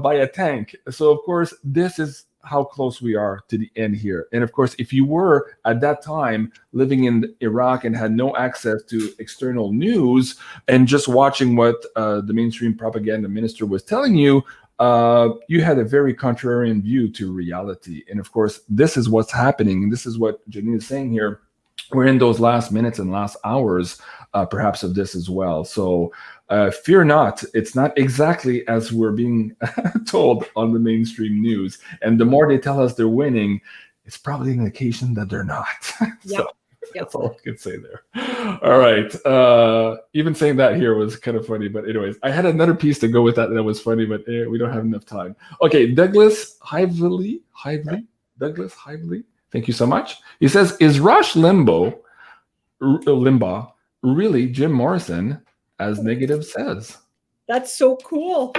by a tank. So, of course, this is how close we are to the end here. And of course, if you were at that time living in Iraq and had no access to external news and just watching what the mainstream propaganda minister was telling you, you had a very contrarian view to reality. And of course, this is what's happening. And this is what Janine is saying here. We're in those last minutes and last hours, perhaps, of this as well. So fear not. It's not exactly as we're being told on the mainstream news. And the more they tell us they're winning, it's probably an indication that they're not. So that's all I can say there. All right. Even saying that here was kind of funny. But anyways, I had another piece to go with that was funny, but we don't have enough time. Okay, Douglas Hively. Douglas Hively. Thank you so much. He says, is Rush Limbaugh really Jim Morrison, as Negative says? That's so cool.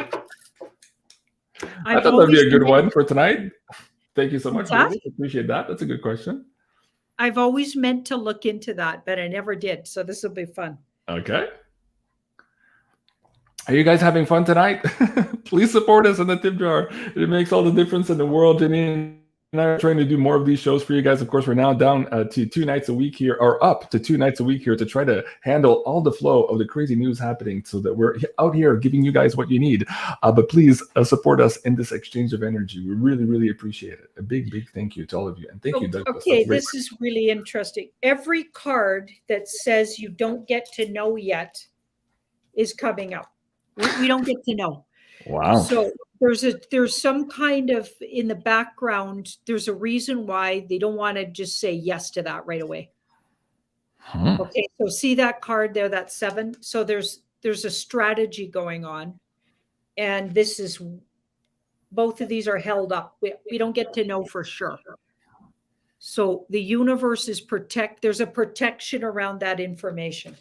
I thought that'd be a good one for tonight. Thank you so much. Appreciate that. That's a good question. I've always meant to look into that, but I never did. So this will be fun. Okay. Are you guys having fun tonight? Please support us in the tip jar. It makes all the difference in the world. Janine and I are trying to do more of these shows for you guys. Of course, we're now down to 2 nights a week here, or up to 2 nights a week here, to try to handle all the flow of the crazy news happening so that we're out here giving you guys what you need. But please support us in this exchange of energy. We really, really appreciate it. A big, big thank you to all of you. And thank you, Douglas. Okay, this is really interesting. Every card that says you don't get to know yet is coming up. We don't get to know. Wow. So there's some kind of, in the background, there's a reason why they don't want to just say yes to that right away. Okay, so see that card there, that 7. So there's a strategy going on, and this is, both of these are held up. We don't get to know for sure. So the universe is there's a protection around that information.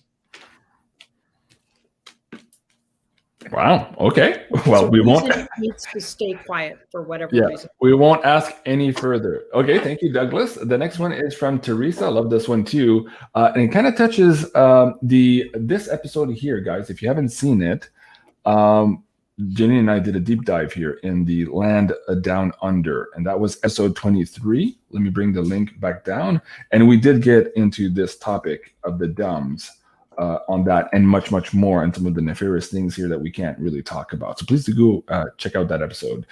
Wow. Okay. Well, so we won't. It needs to stay quiet for whatever reason. We won't ask any further. Okay. Thank you, Douglas. The next one is from Teresa. I love this one too, and it kind of touches this episode here, guys. If you haven't seen it, Jenny and I did a deep dive here in the land down under, and that was episode 23. Let me bring the link back down, and we did get into this topic of the dumbs. On that and much, much more, and some of the nefarious things here that we can't really talk about. So please do go check out that episode.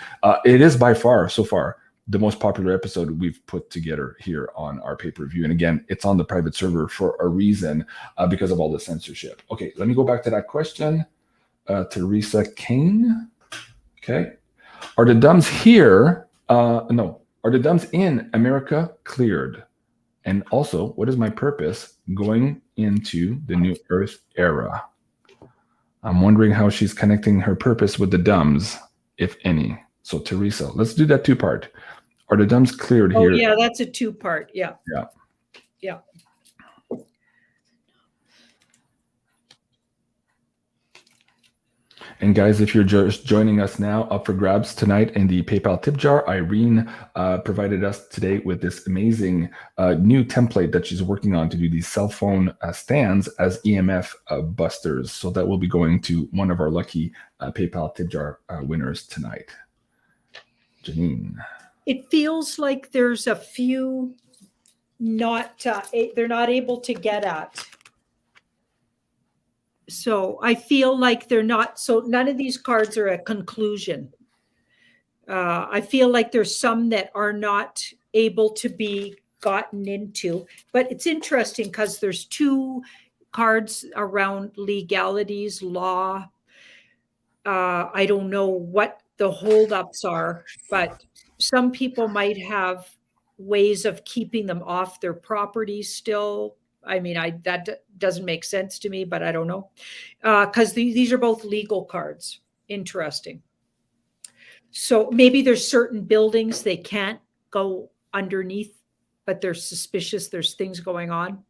It is by far, so far, the most popular episode we've put together here on our pay-per-view. And again, it's on the private server for a reason, because of all the censorship. Okay, let me go back to that question. Teresa Kane. Okay. Are the dumbs here? No. Are the dumbs in America cleared? And also, what is my purpose going into the new Earth era? I'm wondering how she's connecting her purpose with the dumbs, if any. So, Teresa, let's do that 2-part. Are the dumbs cleared here? Oh, yeah, that's a 2-part. Yeah. Yeah. And guys, if you're just joining us now, up for grabs tonight in the PayPal tip jar, Irene provided us today with this amazing new template that she's working on to do these cell phone stands as EMF busters. So that will be going to one of our lucky PayPal tip jar winners tonight. Janine. It feels like there's a few they're not able to get at. So I feel like they're not, so none of these cards are a conclusion. I feel like there's some that are not able to be gotten into, but it's interesting because there's 2 cards around legalities, law. I don't know what the holdups are, but some people might have ways of keeping them off their property still. I mean, that doesn't make sense to me, but I don't know. Because these are both legal cards. Interesting. So maybe there's certain buildings they can't go underneath, but they're suspicious there's things going on.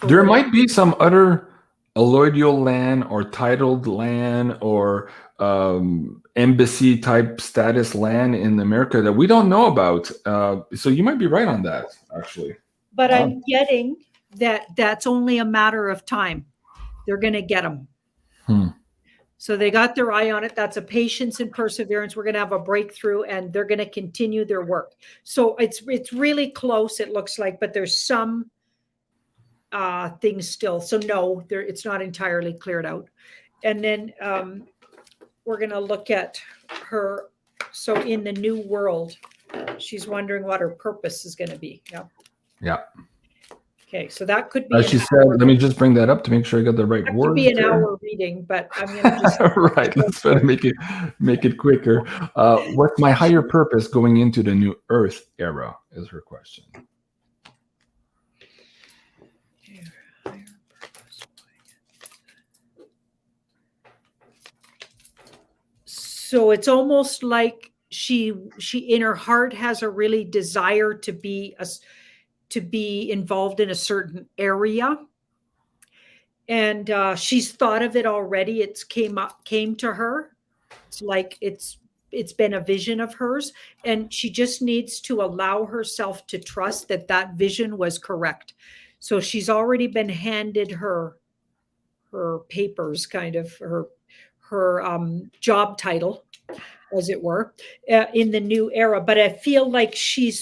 There might be some other alloidial land or titled land or embassy type status land in America that we don't know about. So you might be right on that, actually. But I'm getting that's only a matter of time. They're going to get them. So they got their eye on it. That's a patience and perseverance. We're going to have a breakthrough, and they're going to continue their work. So it's really close, it looks like, but there's some things still. So no, it's not entirely cleared out. And then we're going to look at her. So in the new world, she's wondering what her purpose is going to be. Yeah. Okay, so that could be. As she said, let me just bring that up to make sure I got the right word. Could be an hour reading, but I'm going to just right. Let's try to make it quicker. What's my higher purpose going into the new Earth era? Is her question. So it's almost like she in her heart has a really desire to be involved in a certain area, and she's thought of it already. It's came to her. It's like it's been a vision of hers, and she just needs to allow herself to trust that vision was correct. So she's already been handed her papers, kind of her job title, as it were, in the new era. But I feel like she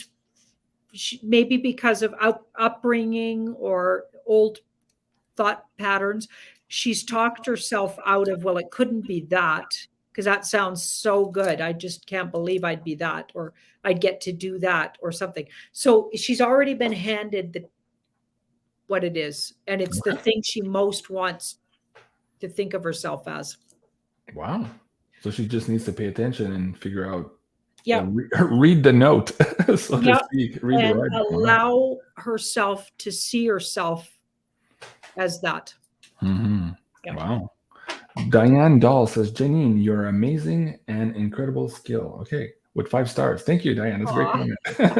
maybe because of upbringing or old thought patterns, she's talked herself out of, well, it couldn't be that, because that sounds so good. I just can't believe I'd be that, or I'd get to do that or something. So she's already been handed what it is, and it's the thing she most wants to think of herself as. Wow. So she just needs to pay attention and figure out, yeah, read the note, so to speak. Read and the right. allow herself to see herself as that. Yeah. Wow. Diane Dahl says, Janine, you're amazing and incredible skill. Okay. With 5 stars. Thank you, Diane. That's a great comment.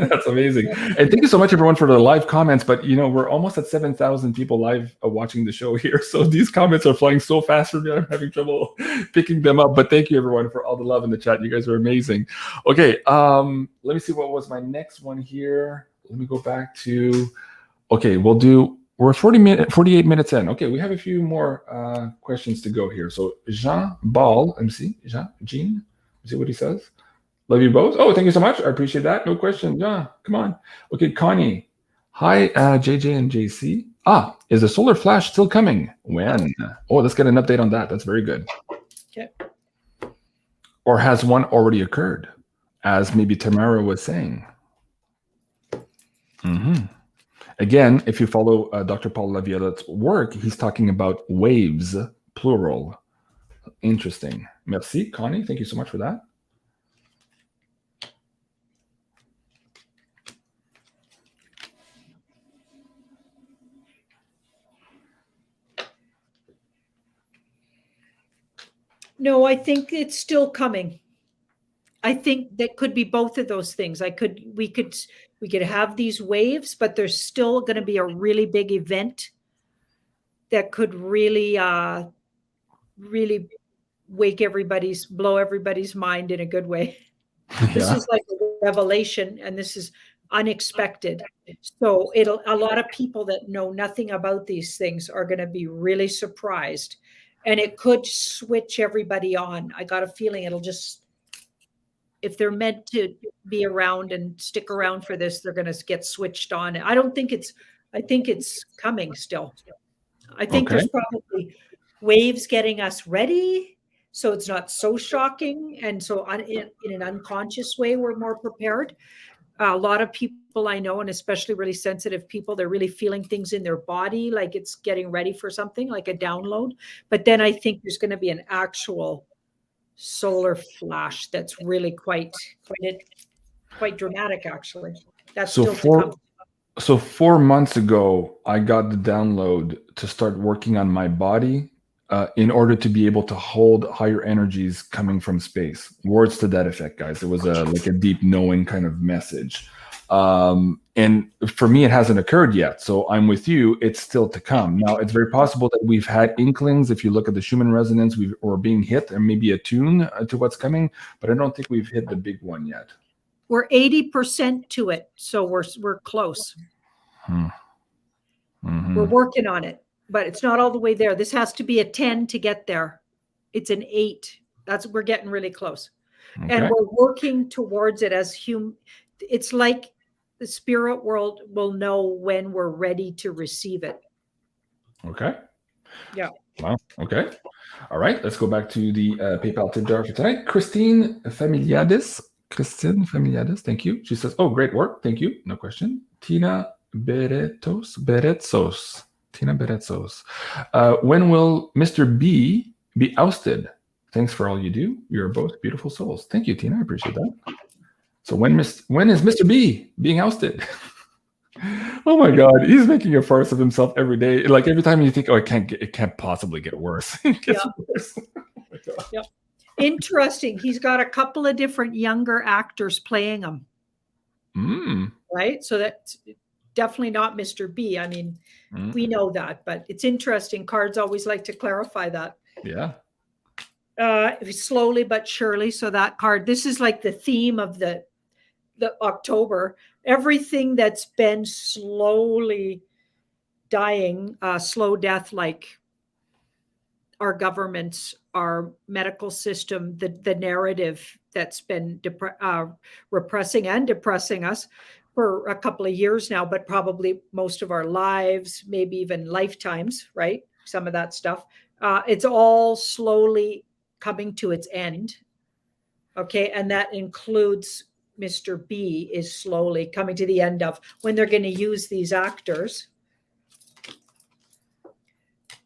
That's amazing. And thank you so much, everyone, for the live comments. But, we're almost at 7,000 people live watching the show here. So these comments are flying so fast for me. I'm having trouble picking them up. But thank you, everyone, for all the love in the chat. You guys are amazing. Okay. Let me see what was my next one here. Let me go back to, okay, we're 48 minutes in. Okay, we have a few more questions to go here. So Jean Ball, let me see. Jean, let's see what he says. Love you both. Oh, thank you so much. I appreciate that. No question. Yeah, come on. Okay, Connie. Hi, JJ and JC. Is the solar flash still coming? When? Oh, let's get an update on that. That's very good. Okay. Or has one already occurred, as maybe Tamara was saying? Again, if you follow Dr. Paul Laviolette's work, he's talking about waves, plural. Interesting. Merci, Connie. Thank you so much for that. No, I think it's still coming. I think that could be both of those things. We could have these waves, but there's still going to be a really big event that could really blow everybody's mind in a good way. This is like a revelation, and this is unexpected. So a lot of people that know nothing about these things are going to be really surprised, and it could switch everybody on. I got a feeling it'll just, if they're meant to be around and stick around for this, they're going to get switched on. I think it's coming still. I think there's probably waves getting us ready, so it's not so shocking. And so in an unconscious way, we're more prepared. A lot of people I know, and especially really sensitive people, they're really feeling things in their body, like it's getting ready for something, like a download. But then I think there's going to be an actual solar flash that's really quite dramatic, actually. That's so still to come. So 4 months ago, I got the download to start working on my body in order to be able to hold higher energies coming from space. Words to that effect, guys. It was like a deep knowing kind of message. And for me, it hasn't occurred yet. So I'm with you. It's still to come. Now, it's very possible that we've had inklings. If you look at the Schumann resonance, we're being hit and maybe attuned to what's coming. But I don't think we've hit the big one yet. We're 80% to it, so we're close. We're working on it, but it's not all the way there. This has to be a 10 to get there. It's an 8. We're getting really close, and we're working towards it as human. It's like the spirit world will know when we're ready to receive it. Okay. Yeah. Wow. Okay. All right. Let's go back to the PayPal tip jar for tonight. Christine Familiadis, thank you. She says, "Oh, great work. Thank you. No question." Tina Beretzos. When will Mr. B be ousted? Thanks for all you do. You're both beautiful souls. Thank you, Tina. I appreciate that. So when is Mr. B being ousted? Oh my God, he's making a farce of himself every day. Like every time you think, oh, it can't possibly get worse. It gets worse. Oh my God. Yep. Interesting. He's got a couple of different younger actors playing him. Right? So that's definitely not Mr. B. I mean, we know that, but it's interesting. Cards always like to clarify that. Yeah. Slowly but surely. So that card, this is like the theme of the October. Everything that's been slowly dying, slow death, like our governments, our medical system, the narrative that's been repressing and depressing us for a couple of years now, but probably most of our lives, maybe even lifetimes, right? Some of that stuff. It's all slowly coming to its end. Okay. And that includes Mr. B is slowly coming to the end of when they're going to use these actors.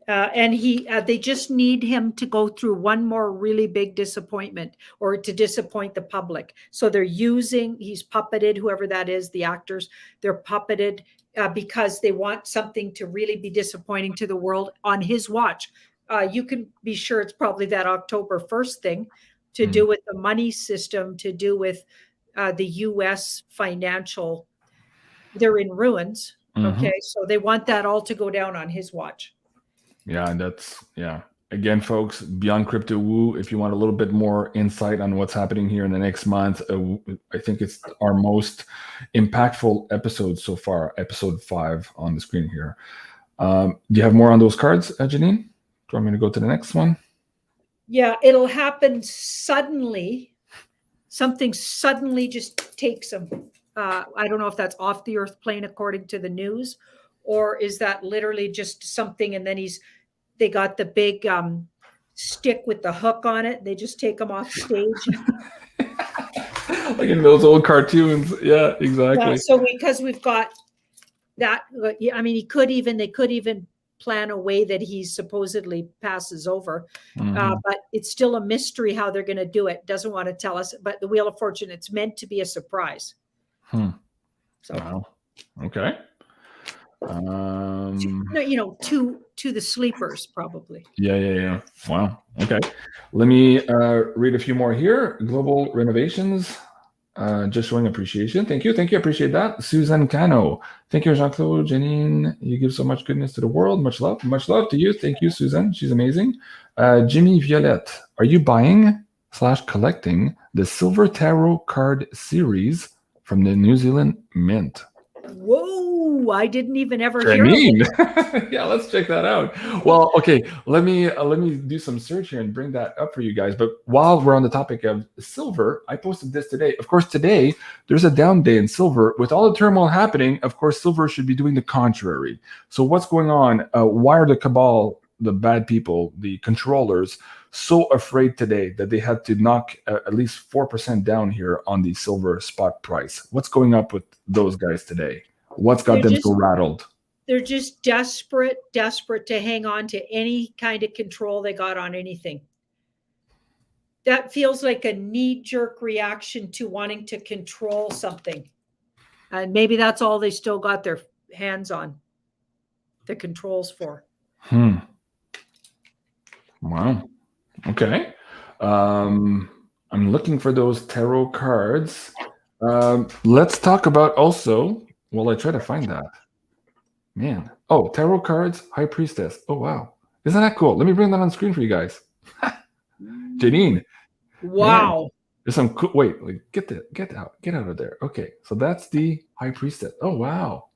And they just need him to go through one more really big disappointment or to disappoint the public. So he's puppeted, whoever that is, the actors, they're puppeted because they want something to really be disappointing to the world on his watch. You can be sure it's probably that October 1st thing to do with the money system, to do with the U.S. financial. They're in ruins. Okay. So they want that all to go down on his watch. Yeah, and again, folks, Beyond Crypto Woo, if you want a little bit more insight on what's happening here in the next month, I think it's our most impactful episode so far, episode 5 on the screen here. Do you have more on those cards, Janine? Do you want me to go to the next one? Yeah, it'll happen suddenly. Something suddenly just takes them. I don't know if that's off the earth plane according to the news, or is that literally just something and then they got the big stick with the hook on it. They just take them off stage. Like in those old cartoons. Yeah, exactly. Yeah, so because we've got that, I mean, they could even plan a way that he supposedly passes over. But it's still a mystery how they're going to do it. Doesn't want to tell us, but the Wheel of Fortune, it's meant to be a surprise. So, wow. Okay. To the sleepers probably. Yeah. Wow. Okay. Let me read a few more here. Global renovations, just showing appreciation. Thank you. I appreciate that. Susan Cano. Thank you, Jean-Claude. Janine, you give so much goodness to the world. Much love to you. Thank you, Susan. She's amazing. Jimmy Violette, are you buying / collecting the Silver Tarot card series from the New Zealand Mint? Whoa, I didn't even ever hear of Janine. it. Yeah, let's check that out. Well, okay, let me do some search here and bring that up for you guys. But while we're on the topic of silver, I posted this today. Of course, today there's a down day in silver. With all the turmoil happening, of course, silver should be doing the contrary. So what's going on? Why are the cabal, the bad people, the controllers, so afraid today that they had to knock at least 4% down here on the silver spot price? What's going up with those guys today? What's got them so rattled? They're just desperate to hang on to any kind of control they got on anything. That feels like a knee-jerk reaction to wanting to control something. And maybe that's all they still got their hands on, the controls for. Wow. Okay. I'm looking for those tarot cards. Let's talk about also, well, I try to find that. Man. Oh, tarot cards, High Priestess. Oh, wow. Isn't that cool? Let me bring that on screen for you guys. Janine. Wow. Man, there's some cool, wait, get out of there. Okay. So that's the High Priestess. Oh, wow.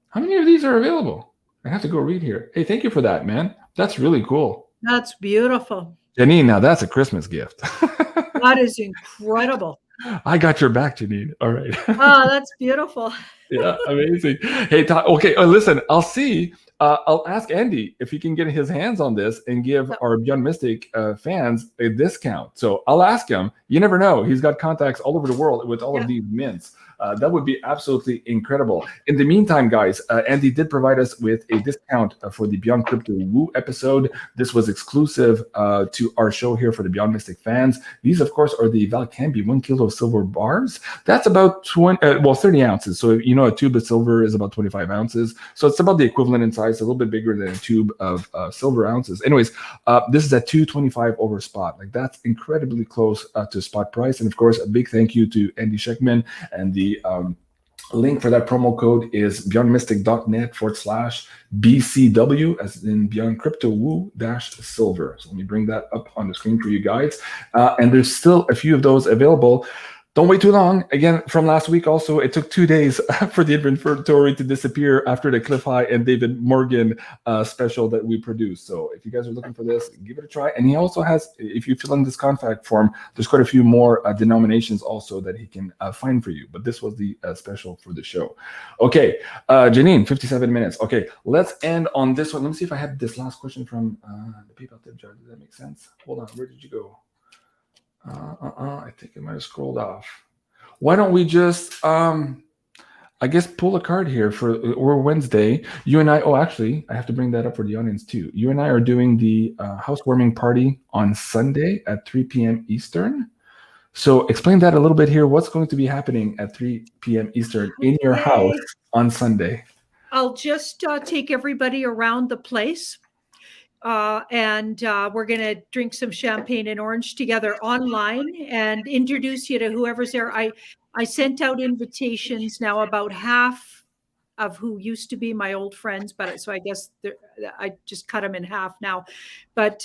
How many of these are available? I have to go read here. Hey, thank you for that, man. That's really cool. That's beautiful. Janine, now that's a Christmas gift. That is incredible. I got your back, Janine. All right. Oh, that's beautiful. Yeah, amazing. Hey, okay, listen, I'll ask Andy if he can get his hands on this and give our Beyond Mystic fans a discount. So I'll ask him. You never know. He's got contacts all over the world with all of these mints. That would be absolutely incredible. In the meantime, guys, Andy did provide us with a discount for the Beyond Crypto Woo episode. This was exclusive to our show here for the Beyond Mystic fans. These, of course, are the Valcambi 1 kilo silver bars. That's about 30 ounces. So, you know, a tube of silver is about 25 ounces. So it's about the equivalent in size, a little bit bigger than a tube of silver ounces. Anyways, this is at $225 over spot. Like, that's incredibly close to spot price. And, of course, a big thank you to Andy Sheckman, and the link for that promo code is beyondmystic.net/BCW, as in Beyond Crypto Woo -silver. So let me bring that up on the screen for you guys. And there's still a few of those available. Don't wait too long. Again, from last week also, it took 2 days for the inventory to disappear after the Cliff High and David Morgan special that we produced. So if you guys are looking for this, give it a try. And he also has, if you fill in this contact form, there's quite a few more denominations also that he can find for you. But this was the special for the show. Okay, Janine, 57 minutes. Okay, let's end on this one. Let me see if I have this last question from the PayPal tip jar. Does that make sense? Hold on, where did you go? I think it might have scrolled off. Why don't we just, I guess, pull a card here or Wednesday. You and I, actually, I have to bring that up for the audience too. You and I are doing the housewarming party on Sunday at 3 p.m. Eastern. So explain that a little bit here. What's going to be happening at 3 p.m. Eastern in your house on Sunday? I'll just take everybody around the place. And we're going to drink some champagne and orange together online and introduce you to whoever's there. I sent out invitations now, about half of who used to be my old friends, but so I guess I just cut them in half now, but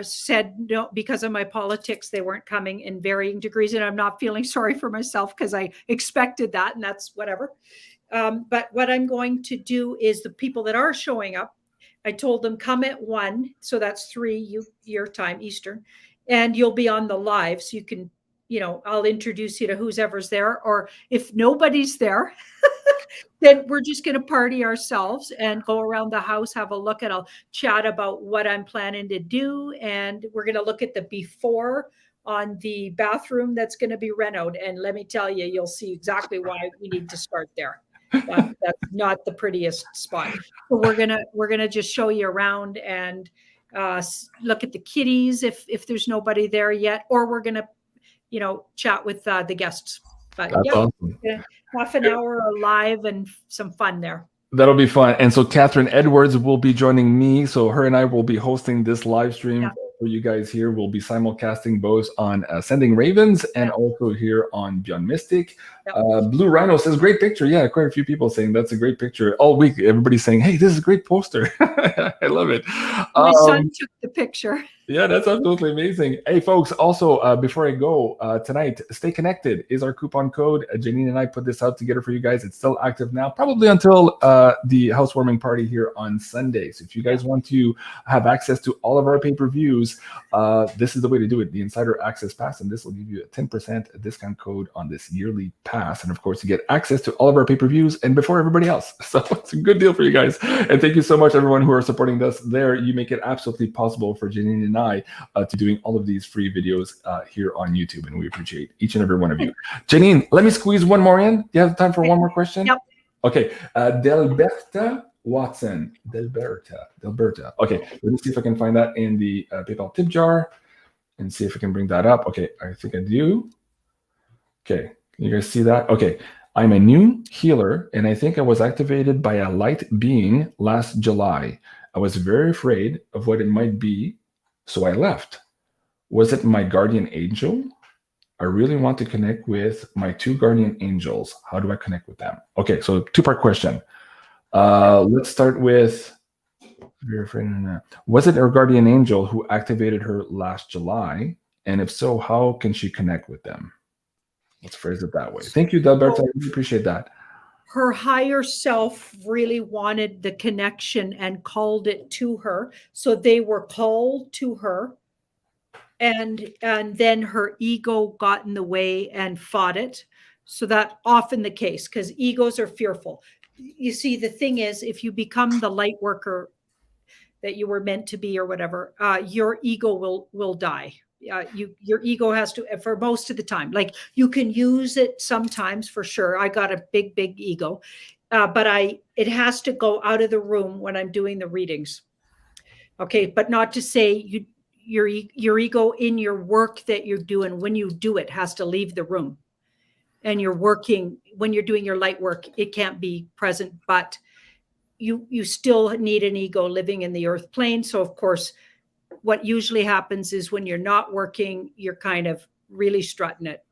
said no, because of my politics, they weren't coming in varying degrees. And I'm not feeling sorry for myself because I expected that, and that's whatever. But what I'm going to do is the people that are showing up, I told them come at 1, so that's 3 your time Eastern, and you'll be on the live, so you can, I'll introduce you to whoever's there. Or if nobody's there, then we're just going to party ourselves and go around the house, have a look, and I'll chat about what I'm planning to do, and we're going to look at the before on the bathroom that's going to be renoed. And let me tell you, you'll see exactly why we need to start there. That's not the prettiest spot. So we're gonna just show you around and look at the kitties if there's nobody there yet, or we're gonna chat with the guests. But that's awesome. Half an hour live and some fun there. That'll be fun. And so Catherine Edwards will be joining me. So her and I will be hosting this live stream for you guys here. We'll be simulcasting both on Sending Ravens and also here on Beyond Mystic. Blue Rhino says, great picture. Yeah, quite a few people saying that's a great picture. All week, everybody's saying, hey, this is a great poster. I love it. My son took the picture. Yeah, that's absolutely amazing. Hey, folks, also, before I go, tonight, Stay Connected is our coupon code. Janine and I put this out together for you guys. It's still active now, probably until the housewarming party here on Sunday. So if you guys want to have access to all of our pay-per-views, this is the way to do it, the Insider Access Pass, and this will give you a 10% discount code on this yearly pass. And of course, you get access to all of our pay-per-views and before everybody else. So it's a good deal for you guys. And thank you so much, everyone who are supporting us there. You make it absolutely possible for Janine and I to doing all of these free videos here on YouTube, and we appreciate each and every one of you. Janine, let me squeeze one more in. Do you have time for one more question? Yep. Okay, Delberta Watson. Delberta. Okay, let me see if I can find that in the PayPal tip jar and see if I can bring that up. Okay, I think I do. Okay, can you guys see that? Okay, I'm a new healer, and I think I was activated by a light being last July. I was very afraid of what it might be, so I left. Was it my guardian angel? I really want to connect with my 2 guardian angels. How do I connect with them? Okay, so 2-part question. Let's start with, was it her guardian angel who activated her last July? And if so, how can she connect with them? Let's phrase it that way. Thank you, Delberta. I really appreciate that. Her higher self really wanted the connection and called it to her. So they were called to her. And then her ego got in the way and fought it. So that's often the case because egos are fearful. You see, the thing is, if you become the light worker that you were meant to be or whatever, your ego will die. Your ego has to, for most of the time, like you can use it sometimes for sure. I got a big ego, but it has to go out of the room when I'm doing the readings. Okay. But not to say your ego in your work that you're doing, when you do it, has to leave the room. And you're working, when you're doing your light work, it can't be present, but you still need an ego living in the earth plane. So of course, what usually happens is when you're not working, you're kind of really strutting it.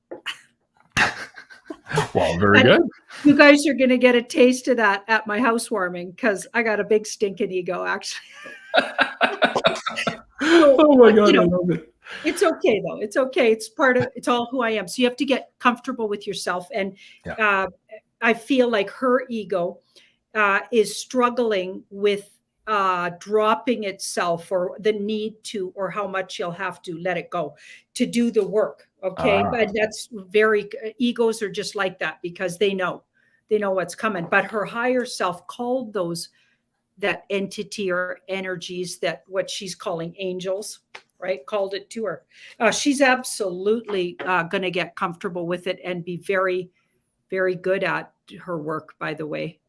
Well, very good. You guys are going to get a taste of that at my housewarming because I got a big stinking ego, actually. So, oh my God, I love it. It's okay though. It's okay. It's all who I am. So you have to get comfortable with yourself. And I feel like her ego is struggling with dropping itself, or the need to, or how much you'll have to let it go to do the work. Okay. But that's egos are just like that because they know what's coming. But her higher self called that entity or energies, that what she's calling angels, right? Called it to her. She's absolutely going to get comfortable with it and be very, very good at her work, by the way.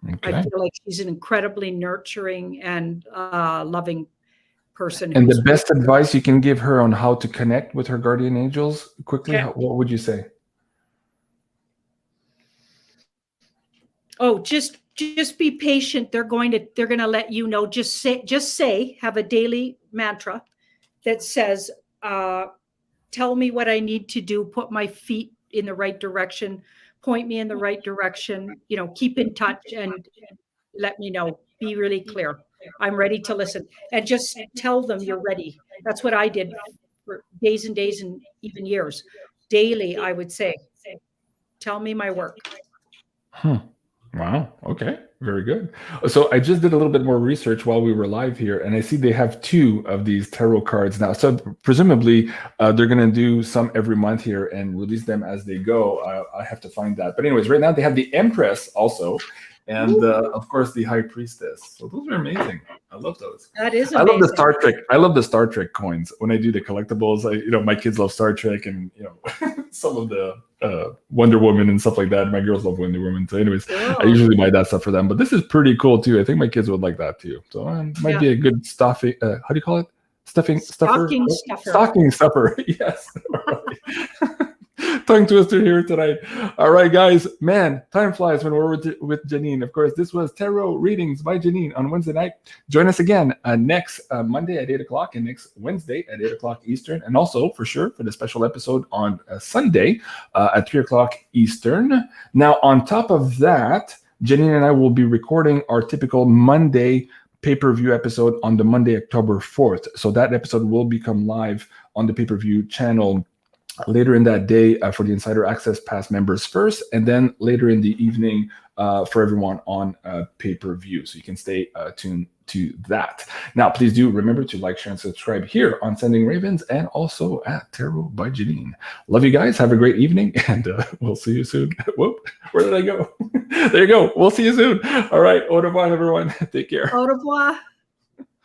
Okay. I feel like she's an incredibly nurturing and loving person. And the best advice you can give her on how to connect with her guardian angels quickly, what would you say? Oh, just be patient. They're going to let you know. Just say, have a daily mantra that says, tell me what I need to do, put my feet in the right direction, point me in the right direction, keep in touch and let me know. Be really clear. I'm ready to listen. And just tell them you're ready. That's what I did for days and days and even years. Daily, I would say, tell me my work. Wow. Okay. Very good. So I just did a little bit more research while we were live here, and I see they have 2 of these tarot cards now. So presumably they're going to do some every month here and release them as they go. I have to find that. But anyways, right now they have the Empress also, and of course the High Priestess. So those are amazing. I love those. That is amazing. I love the Star Trek. I love the Star Trek coins. When I do the collectibles, my kids love Star Trek, and some of the Wonder Woman and stuff like that. My girls love Wonder Woman. So anyways, I usually buy that stuff for them. But this is pretty cool too. I think my kids would like that too. So it might be a good stuffing. How do you call it? Stocking stuffer. Yes. tongue twister here tonight. All right, guys. Man, time flies when we're with Janine. Of course, this was Tarot Readings by Janine on Wednesday night. Join us again next Monday at 8 o'clock and next Wednesday at 8 o'clock Eastern. And also, for sure, for the special episode on Sunday at 3 o'clock Eastern. Now, on top of that, Janine and I will be recording our typical Monday pay-per-view episode on the Monday, October 4th. So that episode will become live on the pay-per-view channel later in that day for the Insider Access Pass members first, and then later in the evening for everyone on pay-per-view. So you can stay tuned to that. Now, please do remember to like, share, and subscribe here on Sending Ravens and also at Tarot by Janine. Love you guys. Have a great evening, and we'll see you soon. Whoop, where did I go? There you go. We'll see you soon. All right. Au revoir, everyone. Take care. Au revoir.